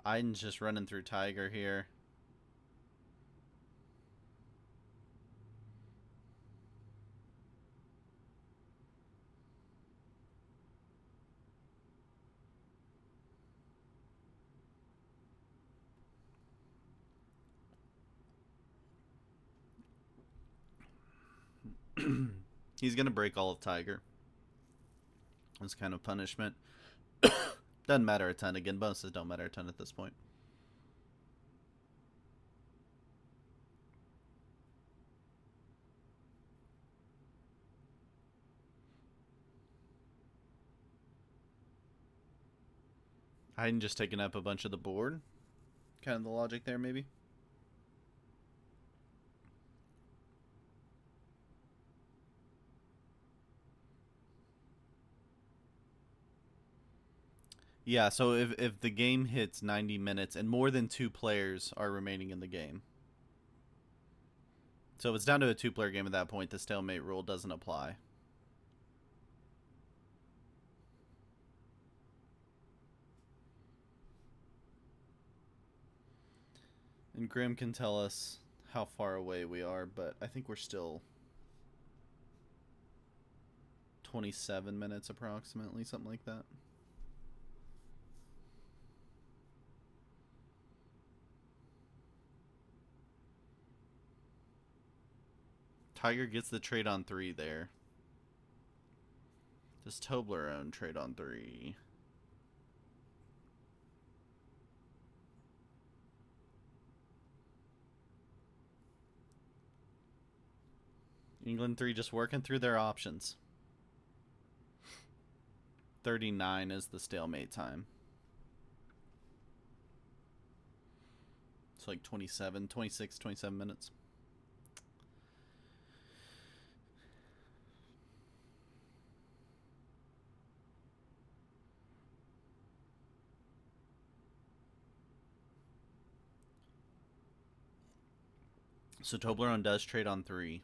Iden's just running through Tiger here. He's going to break all of Tiger. That's kind of punishment. Doesn't matter a ton. Again, bonuses don't matter a ton at this point. Iden just taking up a bunch of the board. Kind of the logic there, maybe. Yeah, so if the game hits 90 minutes and more than 2 players are remaining in the game. So if it's down to a 2-player game at that point, the stalemate rule doesn't apply. And Grim can tell us how far away we are, but I think we're still 27 minutes approximately, something like that. Tiger gets the trade on 3 there. Does Toblerone trade on 3? England 3 just working through their options. 39 is the stalemate time. It's like 27, 26, 27 minutes. So Toblerone does trade on 3.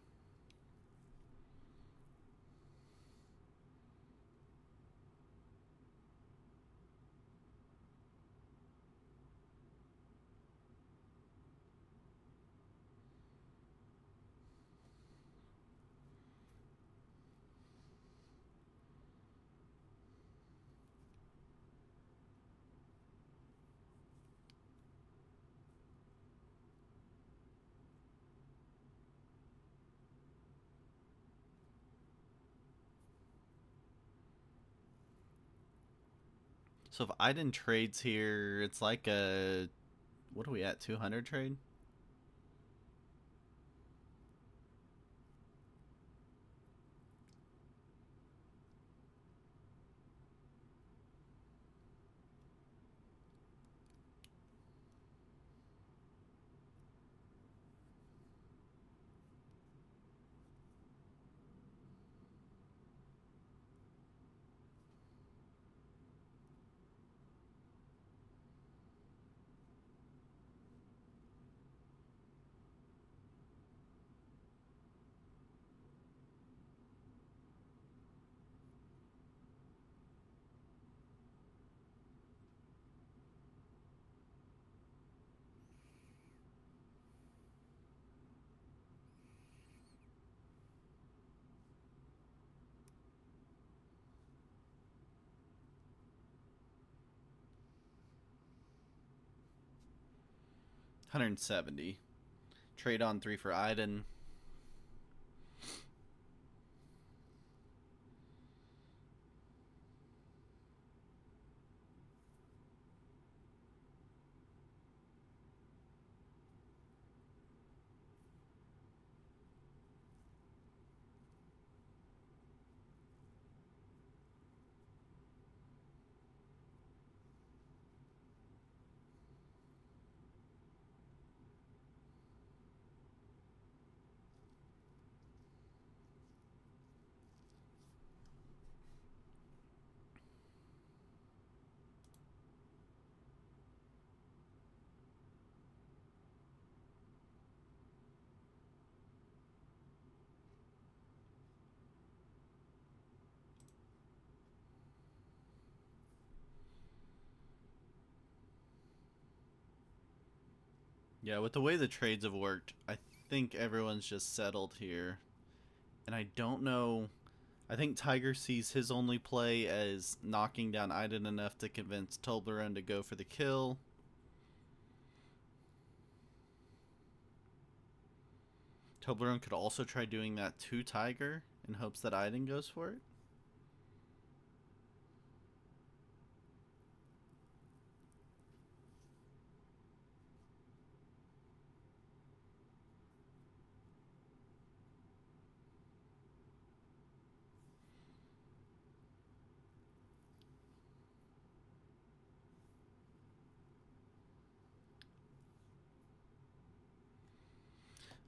So if Iden trades here, it's like a... What are we at? 200 trade? 170. Trade on 3 for Iden. Yeah, with the way the trades have worked, I think everyone's just settled here. And I don't know. I think Tiger sees his only play as knocking down Iden enough to convince Toblerone to go for the kill. Toblerone could also try doing that to Tiger in hopes that Iden goes for it.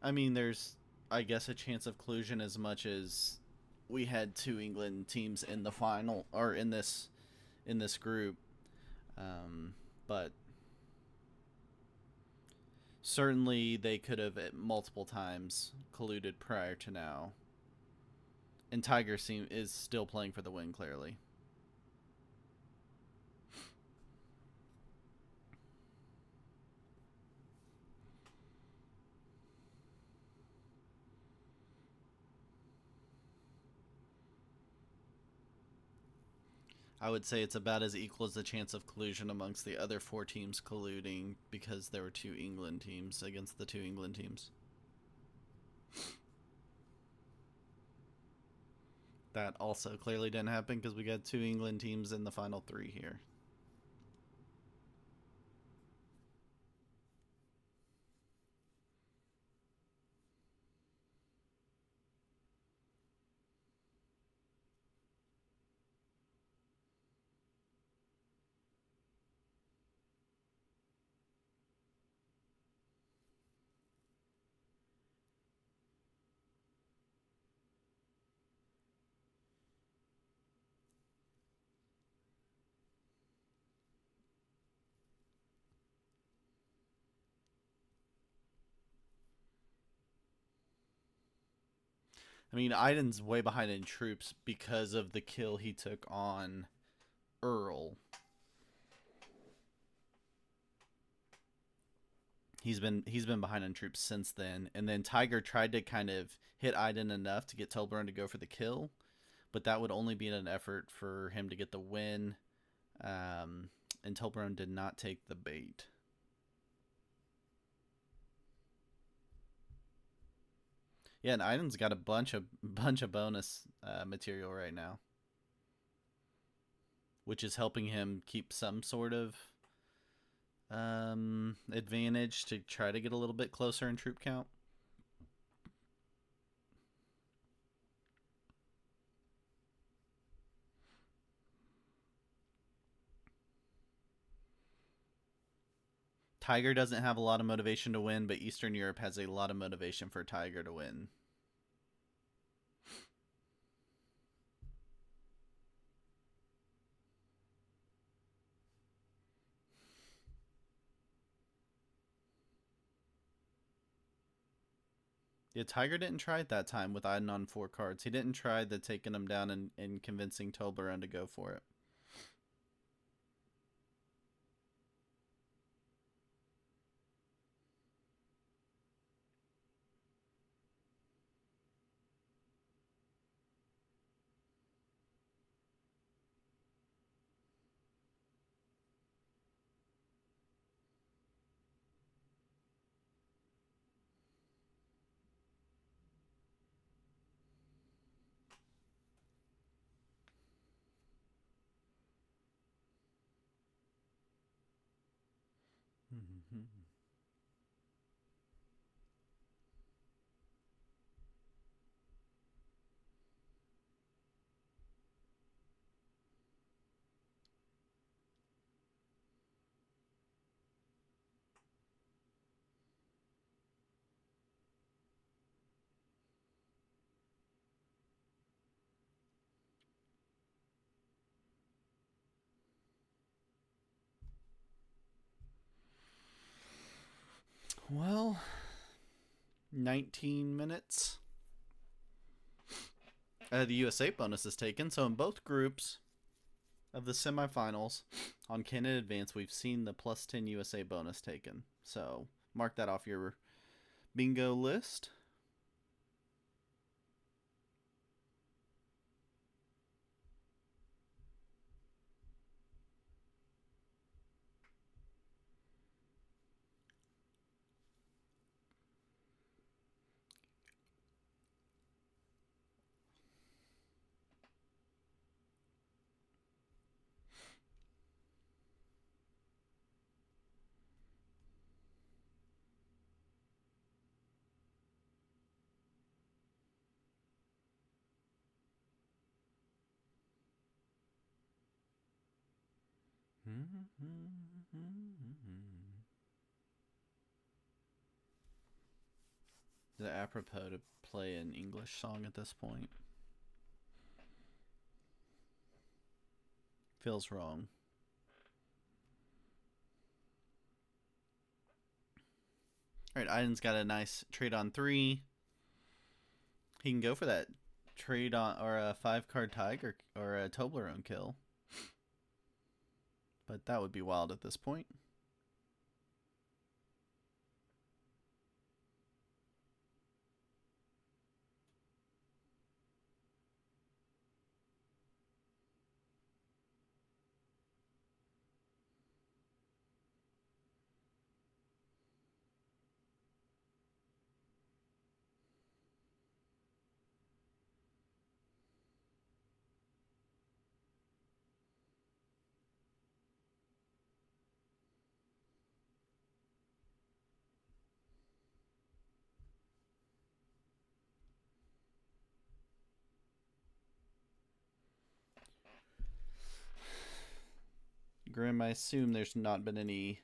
I mean, there's, I guess, a chance of collusion as much as we had two England teams in the final or in this group, but certainly they could have at multiple times colluded prior to now. And Tiger is still playing for the win, clearly. I would say it's about as equal as the chance of collusion amongst the other four teams colluding because there were two England teams against the two England teams. That also clearly didn't happen because we got two England teams in the final three here. I mean, Iden's way behind in troops because of the kill he took on Earl. He's been behind in troops since then, and then Tiger tried to kind of hit Iden enough to get Toblerone to go for the kill, but that would only be in an effort for him to get the win. And Toblerone did not take the bait. Yeah, and Iden's got a bunch of bonus material right now, which is helping him keep some sort of advantage to try to get a little bit closer in troop count. Tiger doesn't have a lot of motivation to win, but Eastern Europe has a lot of motivation for Tiger to win. Yeah, Tiger didn't try it that time with Iden on 4 cards. He didn't try the taking him down and convincing Toblerone to go for it. Well, 19 minutes. The USA bonus is taken. So in both groups of the semifinals on Canada Advance, we've seen the plus 10 USA bonus taken. So mark that off your bingo list. Is it apropos to play an English song at this point? Feels wrong. All right, Iden's got a nice trade on 3. He can go for that trade on or a 5-card Tiger or a Toblerone kill. But that would be wild at this point. Grim, I assume there's not been any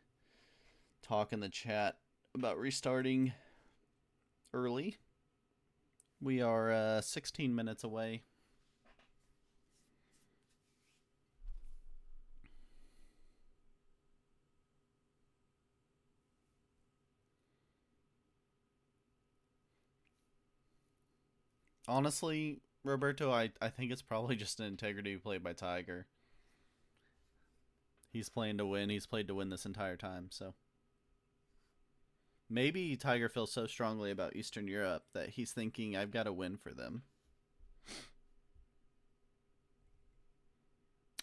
talk in the chat about restarting early. We are 16 minutes away. Honestly, Roberto, I think it's probably just an integrity play by Tiger. He's playing to win. He's played to win this entire time, so. Maybe Tiger feels so strongly about Eastern Europe that he's thinking, I've got to win for them.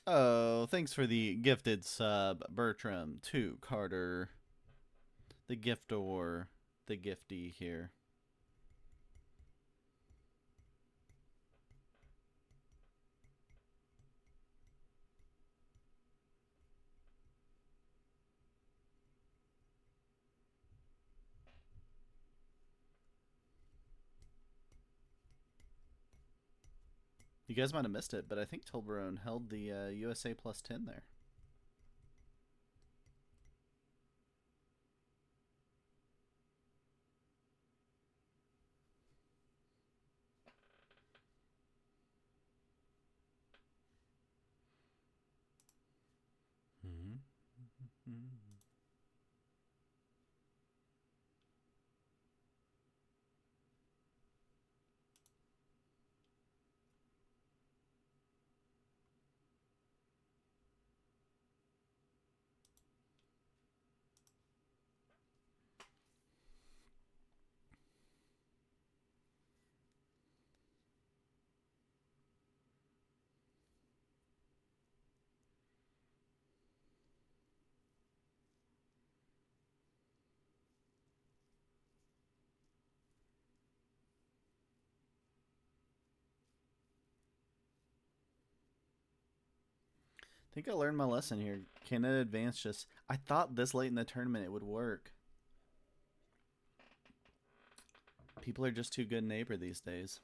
Oh, thanks for the gifted sub, Bertram, to Carter, the giftor, the gifty here. You guys might have missed it, but I think Toblerone held the USA plus 10 there. think I learned my lesson here. Canada Advance just... I thought this late in the tournament it would work. People are just too good neighbor these days.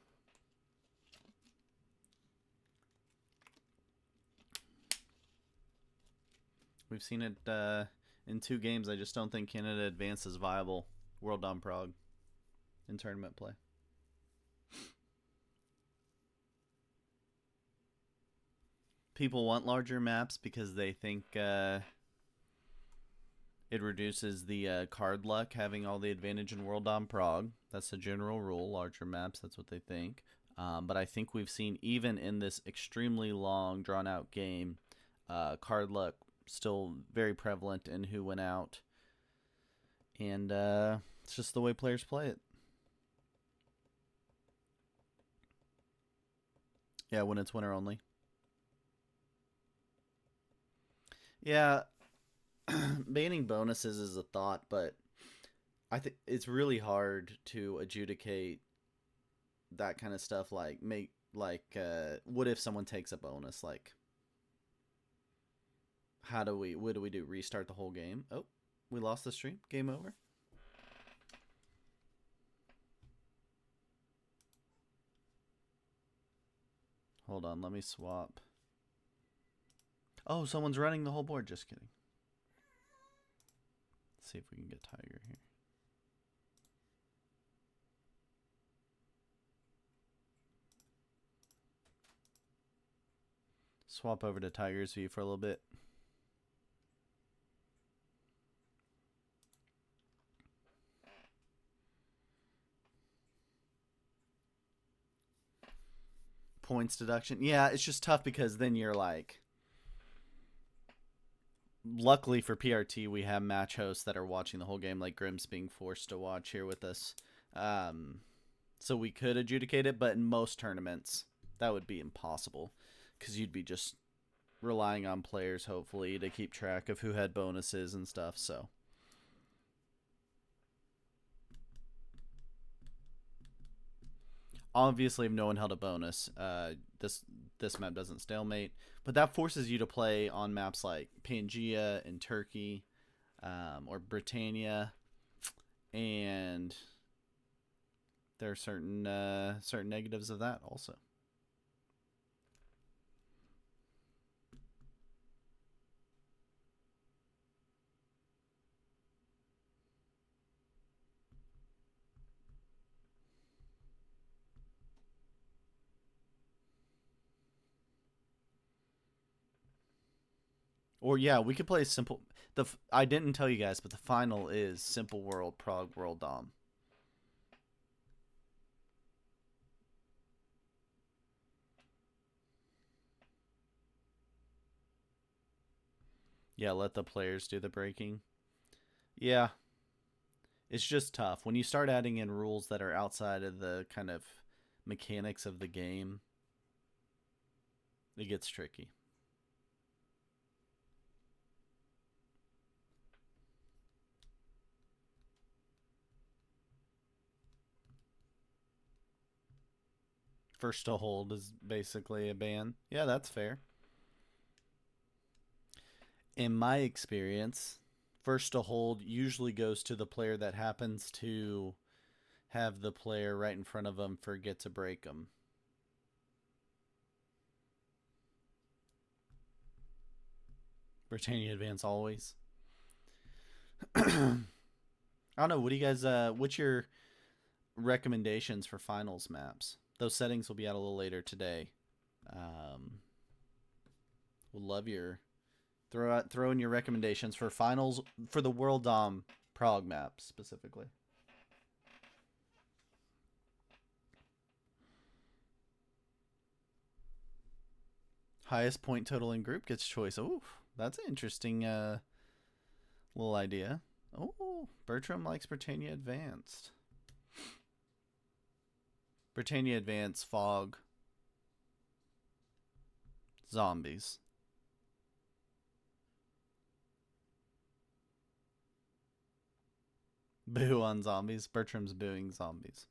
We've seen it in 2 games. I just don't think Canada Advance is viable. World Dom Prague in tournament play. People want larger maps because they think it reduces the card luck having all the advantage in World Dom Prague. That's the general rule. Larger maps, that's what they think. But I think we've seen, even in this extremely long, drawn-out game, card luck still very prevalent in who went out. And it's just the way players play it. Yeah, when it's winner only. Yeah, banning bonuses is a thought, but I think it's really hard to adjudicate that kind of stuff. Like, what if someone takes a bonus? Like, what do we do? Restart the whole game? Oh, we lost the stream. Game over. Hold on, let me swap. Oh, someone's running the whole board. Just kidding. Let's see if we can get Tiger here. Swap over to Tiger's view for a little bit. Points deduction. Yeah, it's just tough because then you're like... Luckily for PRT, we have match hosts that are watching the whole game, like Grimm's being forced to watch here with us. So we could adjudicate it, but in most tournaments, that would be impossible because you'd be just relying on players, hopefully, to keep track of who had bonuses and stuff, so... Obviously, if no one held a bonus, this map doesn't stalemate. But that forces you to play on maps like Pangaea and Turkey, or Britannia, and there are certain negatives of that also. Or yeah, we could play simple. I didn't tell you guys, but the final is Simple World Prague World Dom. Yeah, let the players do the breaking. Yeah, it's just tough when you start adding in rules that are outside of the kind of mechanics of the game. It gets tricky. First to hold is basically a ban. Yeah, that's fair. In my experience, first to hold usually goes to the player that happens to have the player right in front of them forget to break them. Britannia Advance always. I don't know. What do you guys? What's your recommendations for finals maps? Those settings will be out a little later today. We'll love your throw in your recommendations for finals for the World Dom Prague map specifically. Highest point total in group gets choice. Oh, that's an interesting little idea. Oh, Bertram likes Britannia Advanced. Britannia Advanced, Fog, Zombies. Boo on Zombies. Bertram's booing Zombies.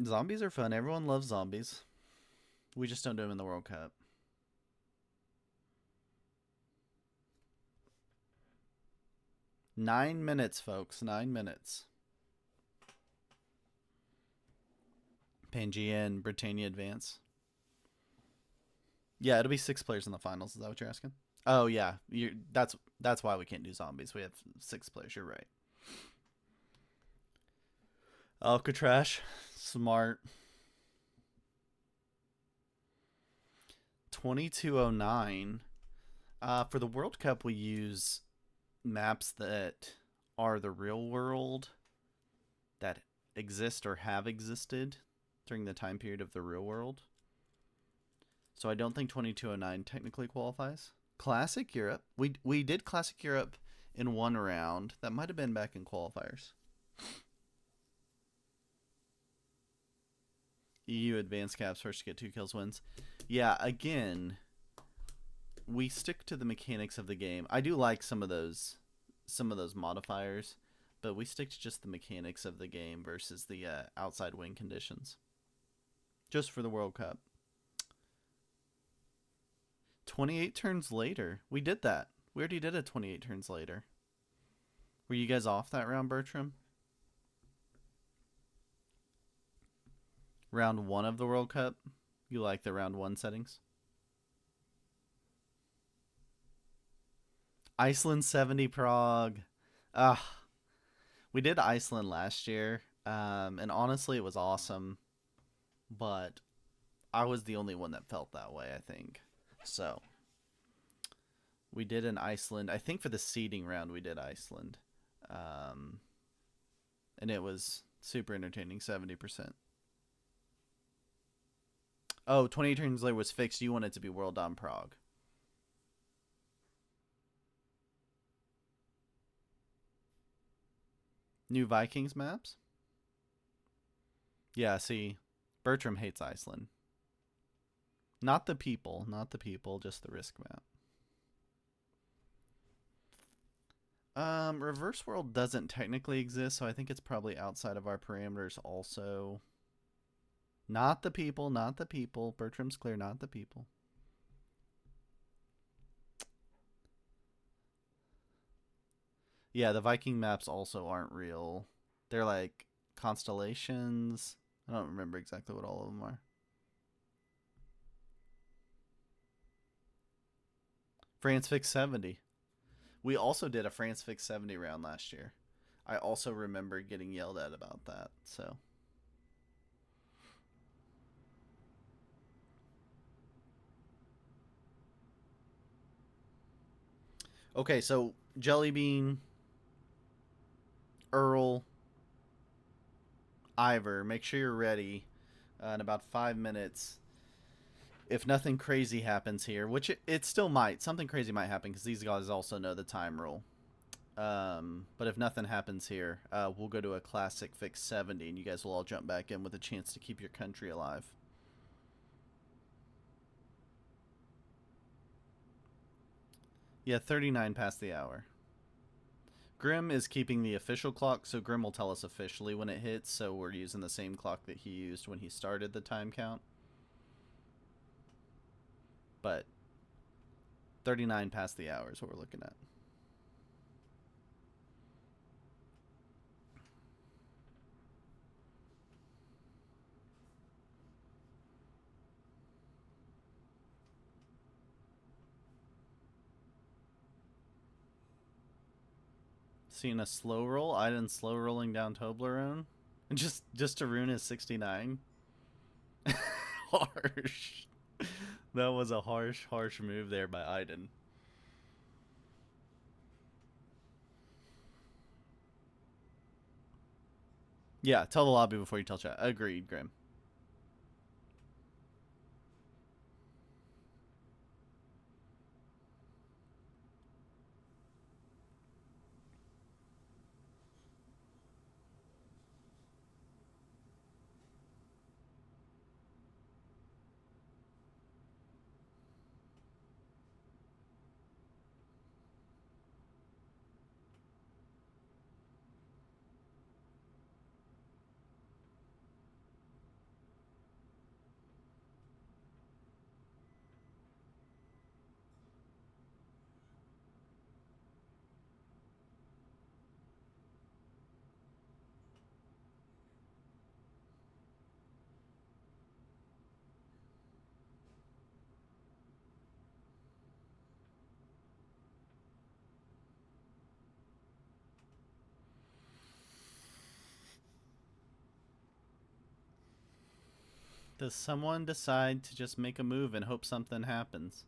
Zombies are fun. Everyone loves zombies. We just don't do them in the World Cup. 9 minutes, folks. 9 minutes. Pangea and Britannia advance. Yeah, it'll be 6 players in the finals. Is that what you're asking? Oh yeah, that's why we can't do zombies. We have 6 players. You're right. Alcatraz, smart. 2209. For the World Cup, we use maps that are the real world that exist or have existed during the time period of the real world. So I don't think 2209 technically qualifies. Classic Europe. We did Classic Europe in one round. That might have been back in qualifiers. EU advanced caps first to get 2 kills wins. Yeah, again, we stick to the mechanics of the game. I do like some of those modifiers, but we stick to just the mechanics of the game versus the outside win conditions. Just for the World Cup. 28 turns later. We did that. We already did it 28 turns later. Were you guys off that round, Bertram? Round 1 of the World Cup? You like the round 1 settings? Iceland 70 Prague. We did Iceland last year, and honestly, it was awesome. But I was the only one that felt that way, I think. So we did an Iceland. I think for the seeding round, we did Iceland, and it was super entertaining. 70%. Oh, 28 turns later was fixed. You want it to be World on Prague. New Vikings maps? Yeah, see, Bertram hates Iceland. Not the people, just the risk map. Reverse World doesn't technically exist, so I think it's probably outside of our parameters also. Not the people. Bertram's clear, not the people. Yeah, the Viking maps also aren't real. They're like constellations. I don't remember exactly what all of them are. France Fix 70. We also did a France Fix 70 round last year. I also remember getting yelled at about that, so. Okay, so Jellybean, Earl, Ivor, make sure you're ready in about 5 minutes. If nothing crazy happens here, which it still might, something crazy might happen because these guys also know the time rule. But if nothing happens here, we'll go to a Classic Fix 70, and you guys will all jump back in with a chance to keep your country alive. Yeah, 39 past the hour. Grim is keeping the official clock, so Grim will tell us officially when it hits, so we're using the same clock that he used when he started the time count. But 39 past the hour is what we're looking at. Seeing a slow roll, Iden slow rolling down Toblerone, and just to ruin his 69. Harsh. That was a harsh move there by Iden. Yeah, tell the lobby before you tell chat. Agreed, Grim. Does someone decide to just make a move and hope something happens?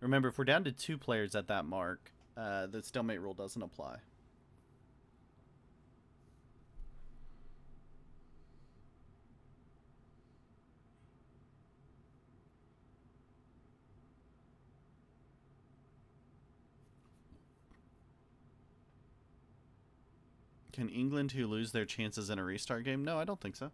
Remember, if we're down to 2 players at that mark, the stalemate rule doesn't apply. Can England who lose their chances in a restart game? No, I don't think so.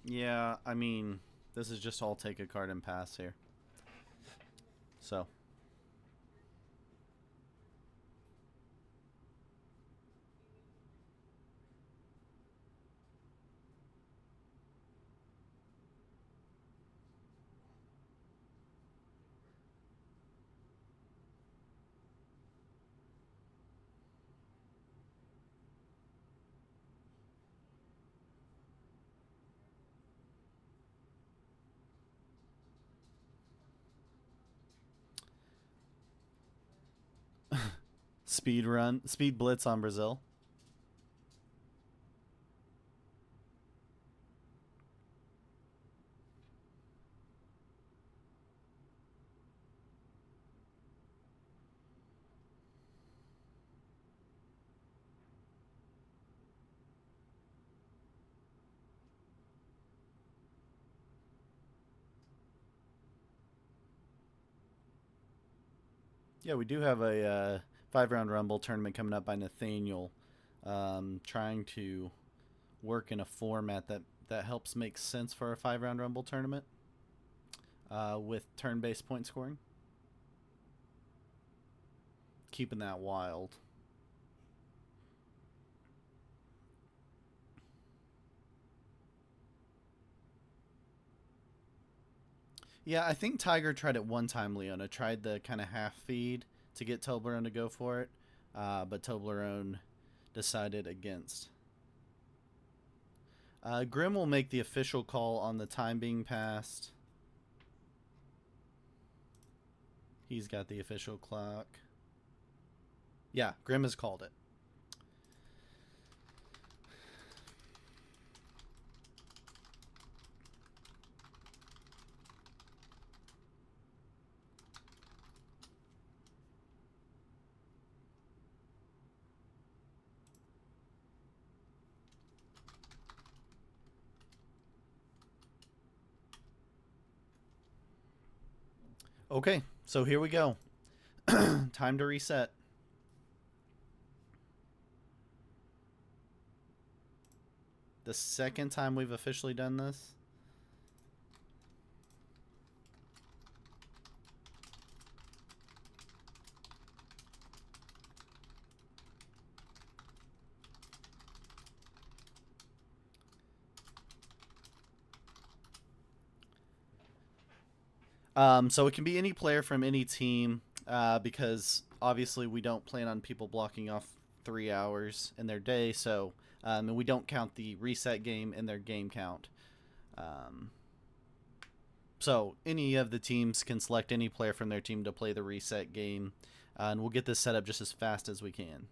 Yeah, I mean, this is just all take a card and pass here. So, speed blitz on Brazil. Yeah, we do have a 5-round Rumble tournament coming up by Nathaniel, trying to work in a format that helps make sense for a 5-round Rumble tournament with turn-based point scoring. Keeping that wild. Yeah, I think Tiger tried it one time, Leona. Tried the kind of half feed to get Toblerone to go for it, but Toblerone decided against. Grim will make the official call on the time being passed. He's got the official clock. Yeah, Grim has called it. Okay, so here we go. Time to reset. The second time we've officially done this. So it can be any player from any team because obviously we don't plan on people blocking off 3 hours in their day, so and we don't count the reset game in their game count. So any of the teams can select any player from their team to play the reset game, and we'll get this set up just as fast as we can.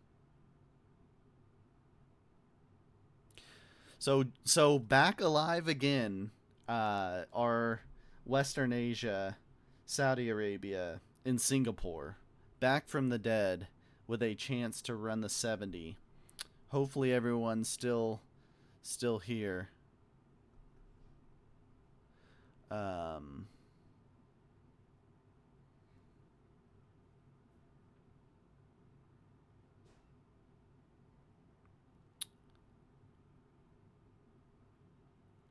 So back alive again are Western Asia, Saudi Arabia, and Singapore, back from the dead with a chance to run the 70. Hopefully everyone's still here.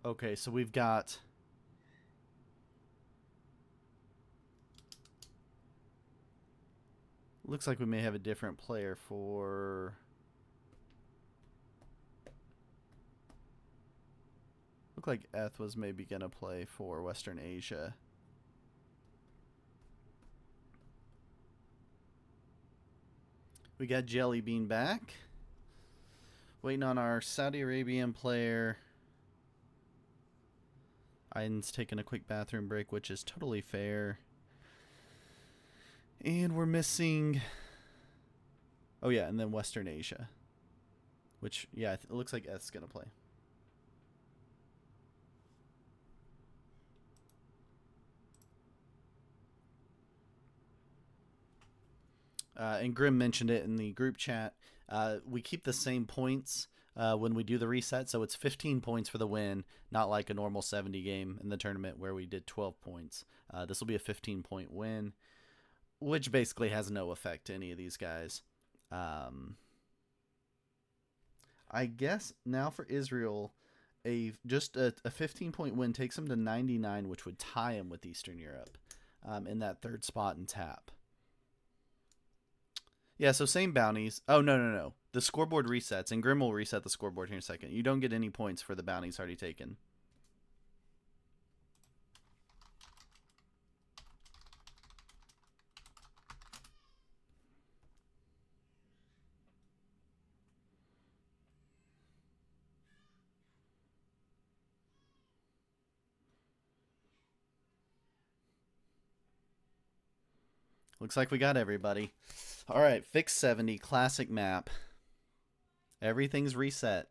Okay, so we've got looks like we may have a different player for look like Eth was maybe gonna play for Western Asia. We got Jelly Bean back. Waiting on our Saudi Arabian player. Aiden's taking a quick bathroom break, which is totally fair. And we're missing... Oh, yeah, and then Western Asia. Which, yeah, it looks like Eth's going to play. And Grim mentioned it in the group chat. We keep the same points when we do the reset, so it's 15 points for the win, not like a normal 70 game in the tournament where we did 12 points. This will be a 15-point win, which basically has no effect to any of these guys. I guess now for Israel, just a 15-point win takes him to 99, which would tie him with Eastern Europe in that third spot in TAP. Yeah, so same bounties. Oh, no. The scoreboard resets, and Grim will reset the scoreboard here in a second. You don't get any points for the bounties already taken. Looks like we got everybody. All right, fix 70, classic map. Everything's reset.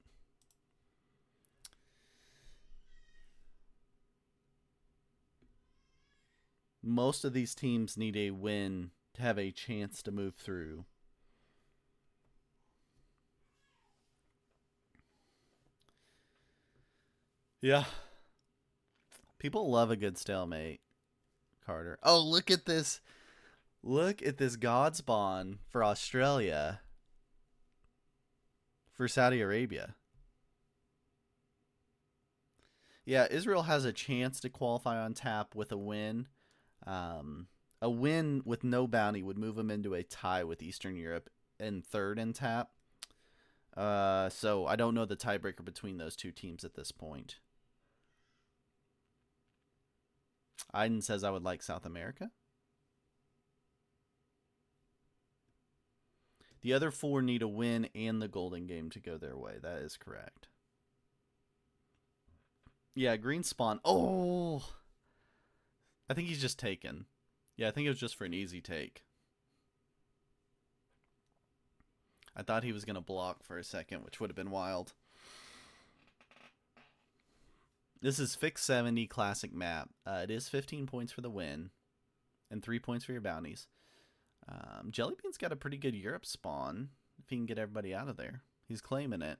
Most of these teams need a win to have a chance to move through. Yeah. People love a good stalemate, Carter. Oh, look at this. Look at this God spawn for Australia. For Saudi Arabia. Yeah, Israel has a chance to qualify on tap with a win. A win with no bounty would move them into a tie with Eastern Europe in third in tap. So I don't know the tiebreaker between those two teams at this point. Aiden says I would like South America. The other four need a win and the golden game to go their way. That is correct. Yeah, green spawn. Oh! I think he's just taken. Yeah, I think it was just for an easy take. I thought he was going to block for a second, which would have been wild. This is Fix 70 classic map. It is 15 points for the win and 3 points for your bounties. Jellybean's got a pretty good Europe spawn if he can get everybody out of there. He's claiming it.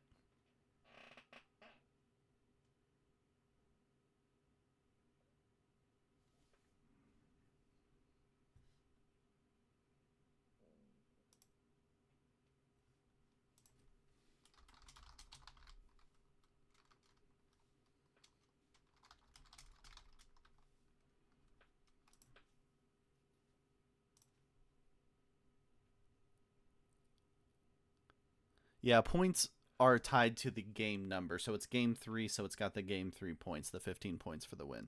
Yeah, points are tied to the game number. So it's game 3, so it's got the game 3 points, the 15 points for the win.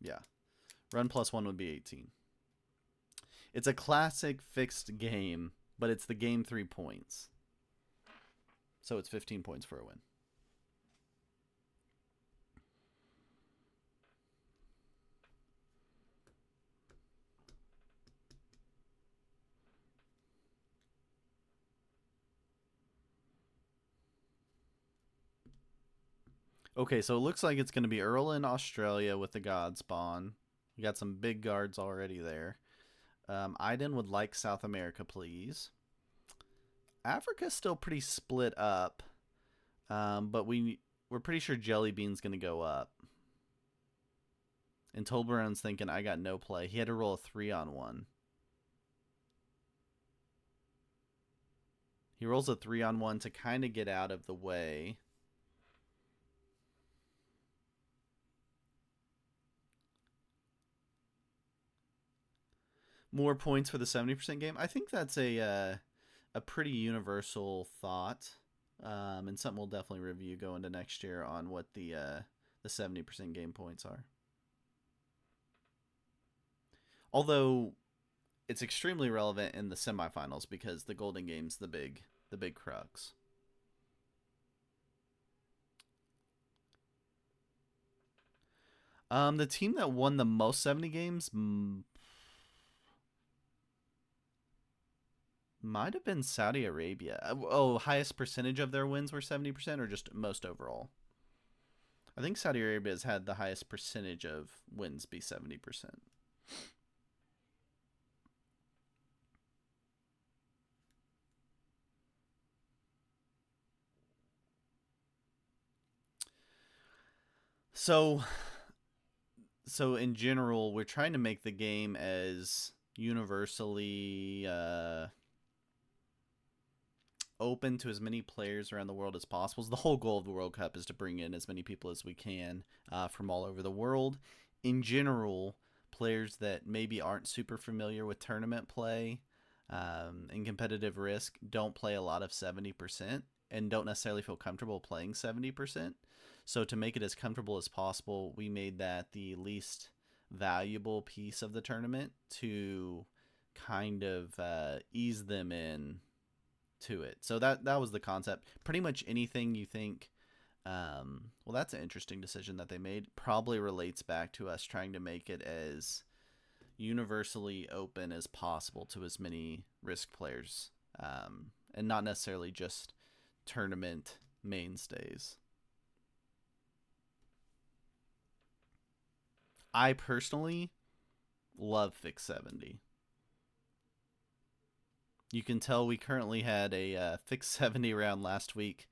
Yeah. Run plus 1 would be 18. It's a classic fixed game but it's the game 3 points. So it's 15 points for a win. Okay, so it looks like it's going to be Earl in Australia with the God Spawn. We got some big guards already there. Iden would like South America, please. Africa's still pretty split up, but we're pretty sure Jelly Bean's going to go up. And Toblerone's thinking, I got no play. He had to roll a 3-on-1. He rolls a 3-on-1 to kind of get out of the way. More points for the 70% game. I think that's a pretty universal thought, and something we'll definitely review going into next year on what the 70% game points are. Although it's extremely relevant in the semifinals because the Golden Game's the big crux. The team that won the most 70 games might have been Saudi Arabia. Oh, highest percentage of their wins were 70% or just most overall? I think Saudi Arabia has had the highest percentage of wins be 70%. So in general, we're trying to make the game as universally open to as many players around the world as possible. So the whole goal of the World Cup is to bring in as many people as we can from all over the world. In general, players that maybe aren't super familiar with tournament play and competitive risk don't play a lot of 70% and don't necessarily feel comfortable playing 70%. So to make it as comfortable as possible, we made that the least valuable piece of the tournament to kind of ease them in to it. So that was the concept. Pretty much anything you think, well, that's an interesting decision that they made. Probably relates back to us trying to make it as universally open as possible to as many risk players, and not necessarily just tournament mainstays. I personally love Fix 70. You can tell we currently had a Fix 70 round last week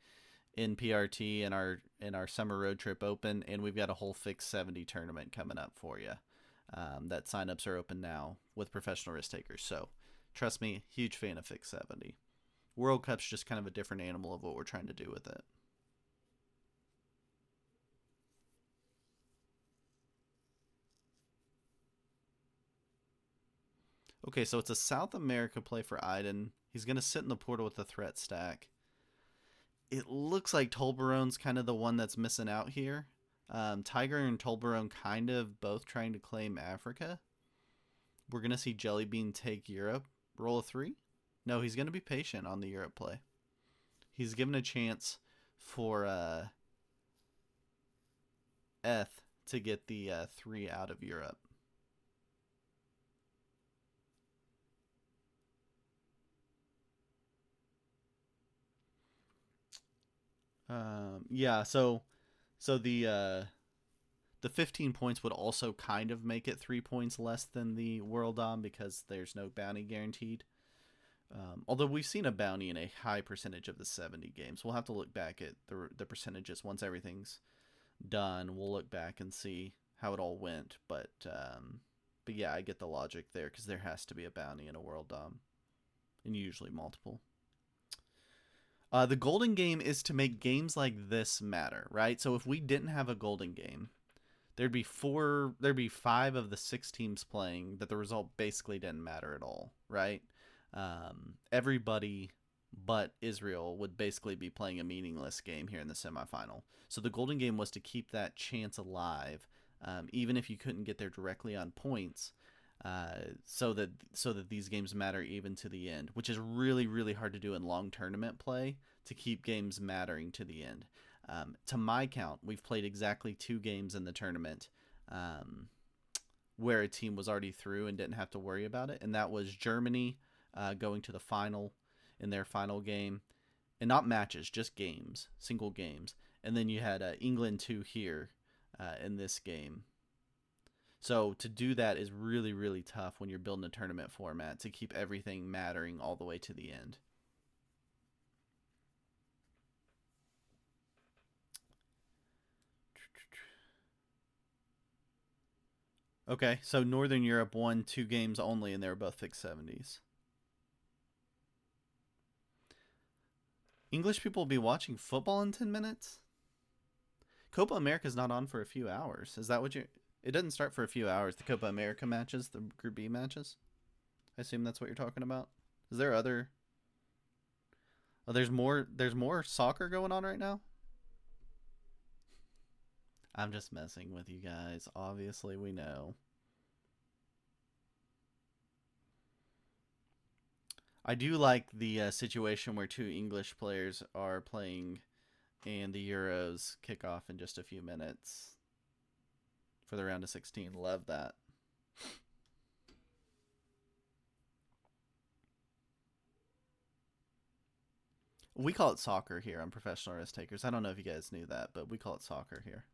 in PRT in our summer road trip open, and we've got a whole Fix 70 tournament coming up for you. That signups are open now with professional risk takers. So trust me, huge fan of Fix 70. World Cup's just kind of a different animal of what we're trying to do with it. Okay, so it's a South America play for Iden. He's going to sit in the portal with the threat stack. It looks like Tolbarone's kind of the one that's missing out here. Tiger and Tolbarone kind of both trying to claim Africa. We're going to see Jellybean take Europe. Roll a 3? No, he's going to be patient on the Europe play. He's given a chance for Eth to get the 3 out of Europe. Yeah, so the 15 points would also kind of make it 3 points less than the World Dom because there's no bounty guaranteed. Although we've seen a bounty in a high percentage of the 70 games. We'll have to look back at the percentages once everything's done. We'll look back and see how it all went. But yeah, I get the logic there because there has to be a bounty in a World Dom, and usually multiple. The golden game is to make games like this matter, right? So if we didn't have a golden game, there'd be 5 of the 6 teams playing that the result basically didn't matter at all, right? Everybody but Israel would basically be playing a meaningless game here in the semifinal. So the golden game was to keep that chance alive, even if you couldn't get there directly on points. so that these games matter even to the end, which is really really hard to do in long tournament play, to keep games mattering to the end. To my count, we've played exactly 2 games in the tournament where a team was already through and didn't have to worry about it, and that was Germany going to the final in their final game, and not matches, just games, single games, and then you had England 2 here in this game. So to do that is really, really tough when you're building a tournament format, to keep everything mattering all the way to the end. Okay, so Northern Europe won 2 games only, and they were both fixed 70s. English people will be watching football in 10 minutes? Copa America's not on for a few hours. Is that what you... It doesn't start for a few hours, the Copa America matches, the Group B matches? I assume that's what you're talking about. Is there other... Oh, there's more soccer going on right now? I'm just messing with you guys. Obviously, we know. I do like the situation where 2 English players are playing and the Euros kick off in just a few minutes for the round of 16. Love that. We call it soccer here on Professional Risk Takers. I don't know if you guys knew that, but we call it soccer here.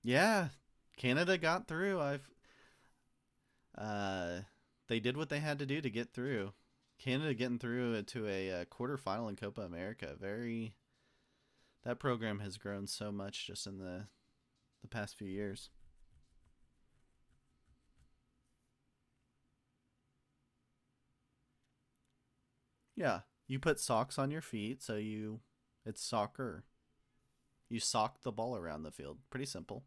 Yeah, Canada got through. Uh, they did what they had to do to get through. Canada getting through to a quarterfinal in Copa America. That program has grown so much just in the past few years. Yeah, you put socks on your feet, so it's soccer. You sock the ball around the field. Pretty simple.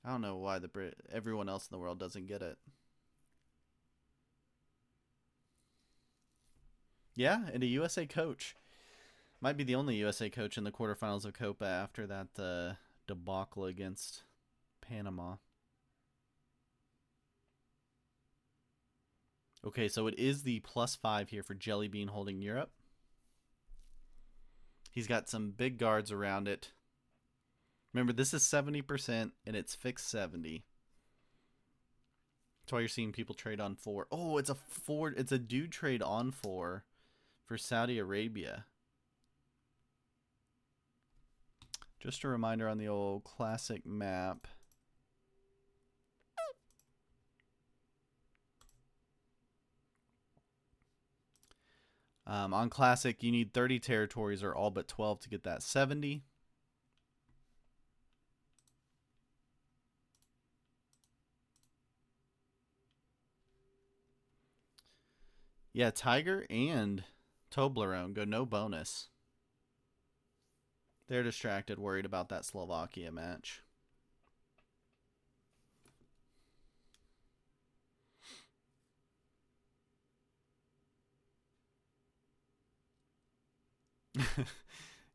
I don't know why everyone else in the world doesn't get it. Yeah, and a USA coach. Might be the only USA coach in the quarterfinals of Copa after that debacle against Panama. Okay, so it is the +5 here for Jelly Bean holding Europe. He's got some big guards around it. Remember, this is 70% and it's fixed 70. That's why you're seeing people trade on 4. Oh, it's a 4. It's a dude trade on 4 for Saudi Arabia. Just a reminder on the old classic map. On classic, you need 30 territories or all but 12 to get that 70. Yeah, Tiger and Toblerone go no bonus. They're distracted, worried about that Slovakia match.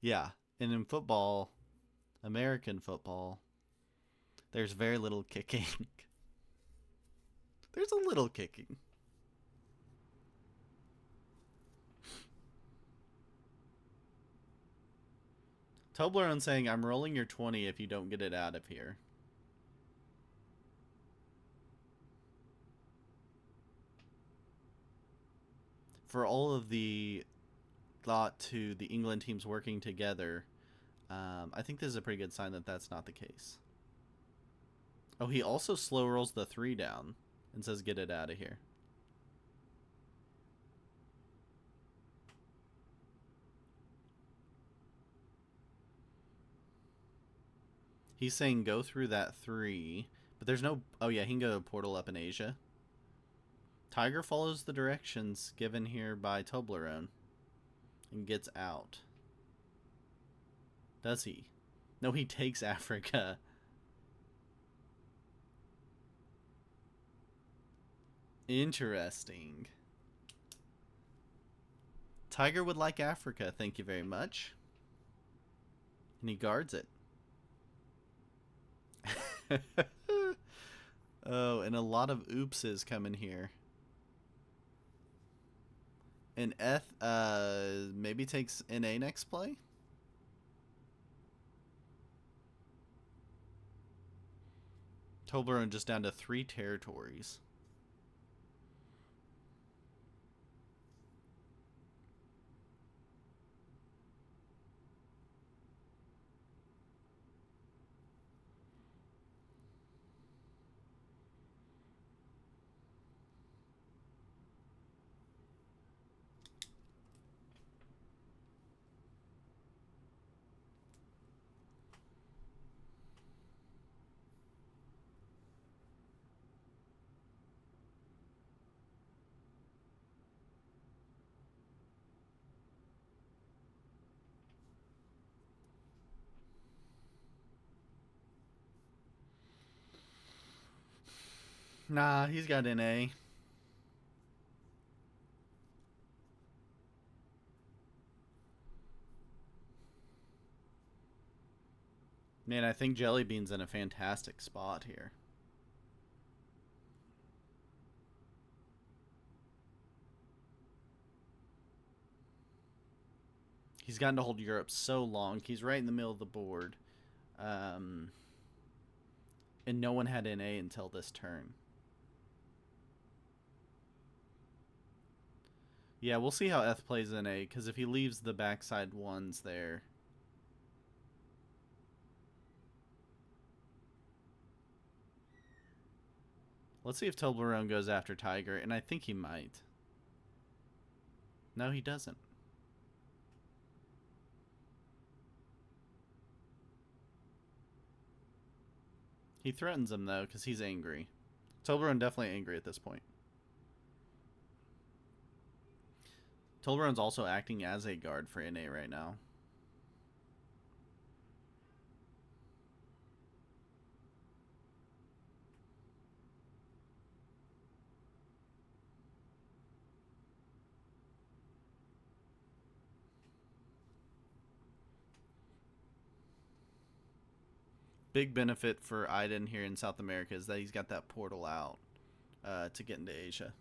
Yeah, and in football, American football, there's very little kicking. There's a little kicking. Toblerone saying, I'm rolling your 20 if you don't get it out of here. For all of the thought to the England teams working together, I think this is a pretty good sign that that's not the case. Oh, he also slow rolls the 3 down and says, get it out of here. He's saying go through that 3, but there's no... Oh, yeah, he can go to a portal up in Asia. Tiger follows the directions given here by Toblerone and gets out. Does he? No, he takes Africa. Interesting. Tiger would like Africa, thank you very much. And he guards it. Oh, and a lot of oopses coming here. And maybe takes NA next play? Toblerone just down to 3 territories. Nah, he's got NA. Man, I think Jellybean's in a fantastic spot here. He's gotten to hold Europe so long. He's right in the middle of the board. And no one had NA until this turn. Yeah, we'll see how Eth plays NA, because if he leaves the backside ones there... Let's see if Toblerone goes after Tiger, and I think he might. No, he doesn't. He threatens him, though, because he's angry. Toblerone definitely angry at this point. Toblerone's also acting as a guard for NA right now. Big benefit for Iden here in South America is that he's got that portal out to get into Asia.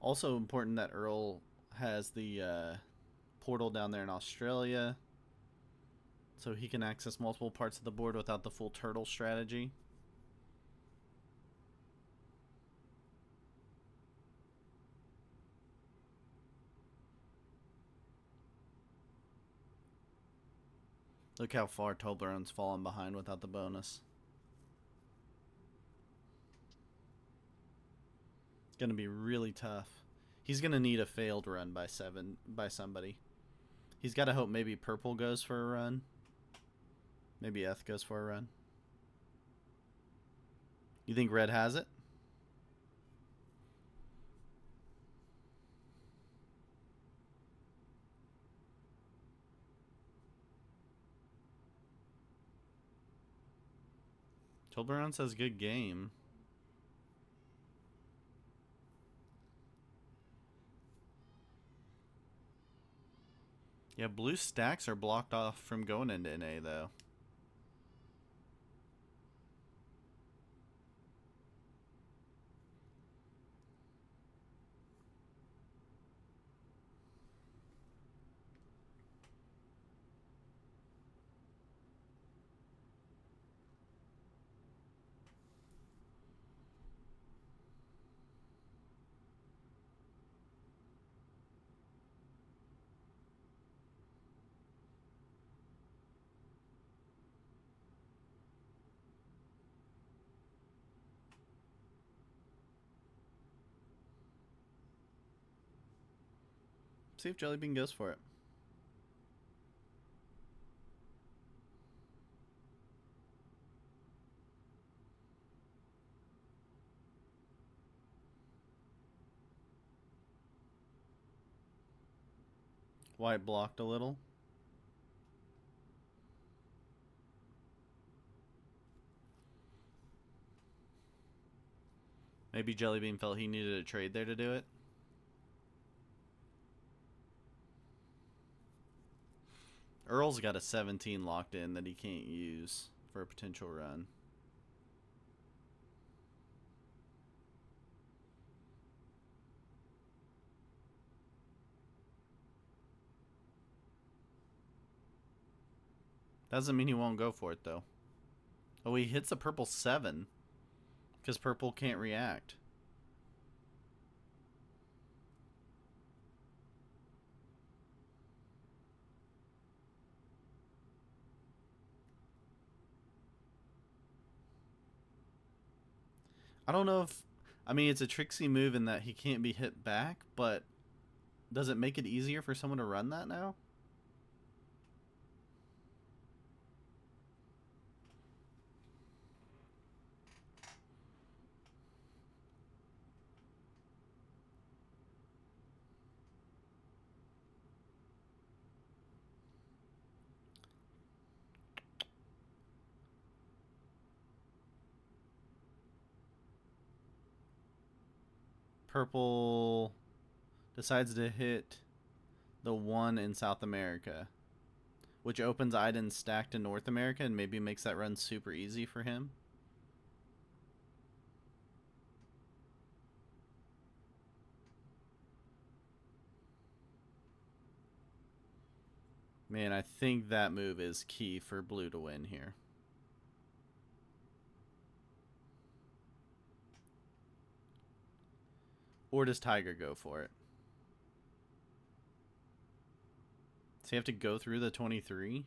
Also important that Earl has the portal down there in Australia, so he can access multiple parts of the board without the full turtle strategy. Look how far Toblerone's fallen behind without the bonus. It's going to be really tough. He's going to need a failed run by somebody. He's got to hope maybe purple goes for a run. Maybe Eth goes for a run. You think red has it? Toblerone says good game. Yeah, blue stacks are blocked off from going into NA, though. See if Jelly Bean goes for it. White blocked a little. Maybe Jelly Bean felt he needed a trade there to do it. Earl's got a 17 locked in that he can't use for a potential run. Doesn't mean he won't go for it, though. Oh, he hits a purple 7. Because purple can't react. I don't know if... I mean, it's a tricksy move in that he can't be hit back, but does it make it easier for someone to run that now? Purple decides to hit the 1 in South America, which opens Iden's stack to North America and maybe makes that run super easy for him. Man, I think that move is key for blue to win here. Or does Tiger go for it? Does he have to go through the 23?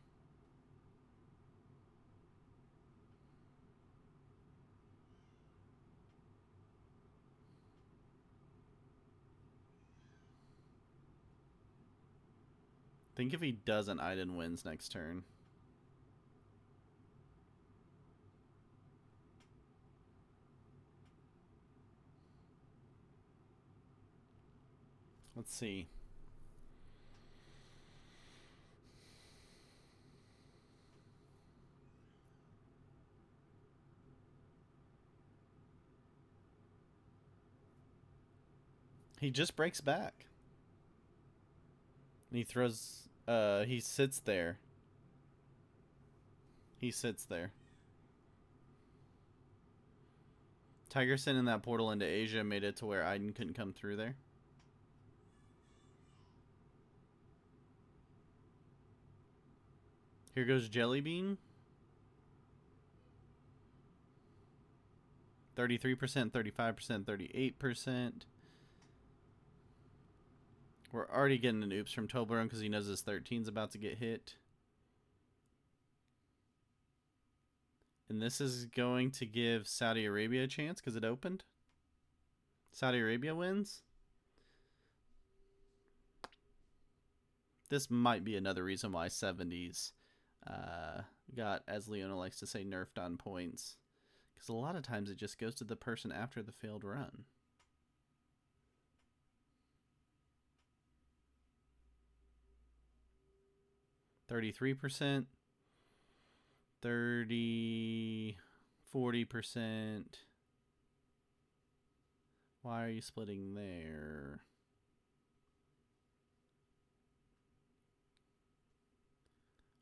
I think if he doesn't, Iden wins next turn. Let's see. He just breaks back. And he throws... he sits there. He sits there. Tiger sending that portal into Asia made it to where Iden couldn't come through there. Here goes Jelly Bean. 33%, 35%, 38%. We're already getting an oops from Toblerone because he knows his 13's about to get hit. And this is going to give Saudi Arabia a chance because it opened. Saudi Arabia wins. This might be another reason why 70s got, as Leona likes to say, nerfed on points. Because a lot of times it just goes to the person after the failed run. %, 30, 40%. Why are you splitting there?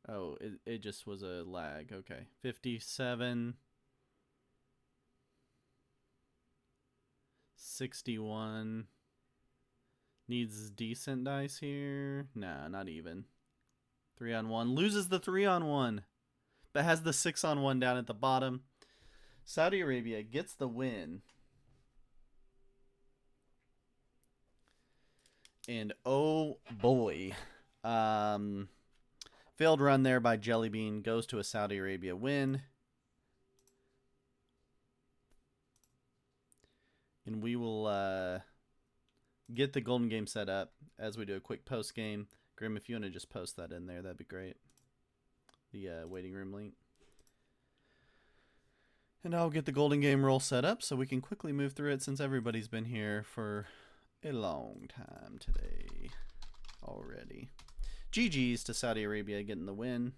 Oh, it just was a lag. Okay. 57. 61. Needs decent dice here. Nah, not even. 3-on-1. Loses the 3-on-1. But has the 6-on-1 down at the bottom. Saudi Arabia gets the win. And oh boy. Failed run there by Jelly Bean. Goes to a Saudi Arabia win. And we will get the Golden Game set up as we do a quick post game. Grim, if you want to just post that in there, that'd be great. The waiting room link. And I'll get the Golden Game roll set up so we can quickly move through it since everybody's been here for a long time today already. GG's to Saudi Arabia getting the win.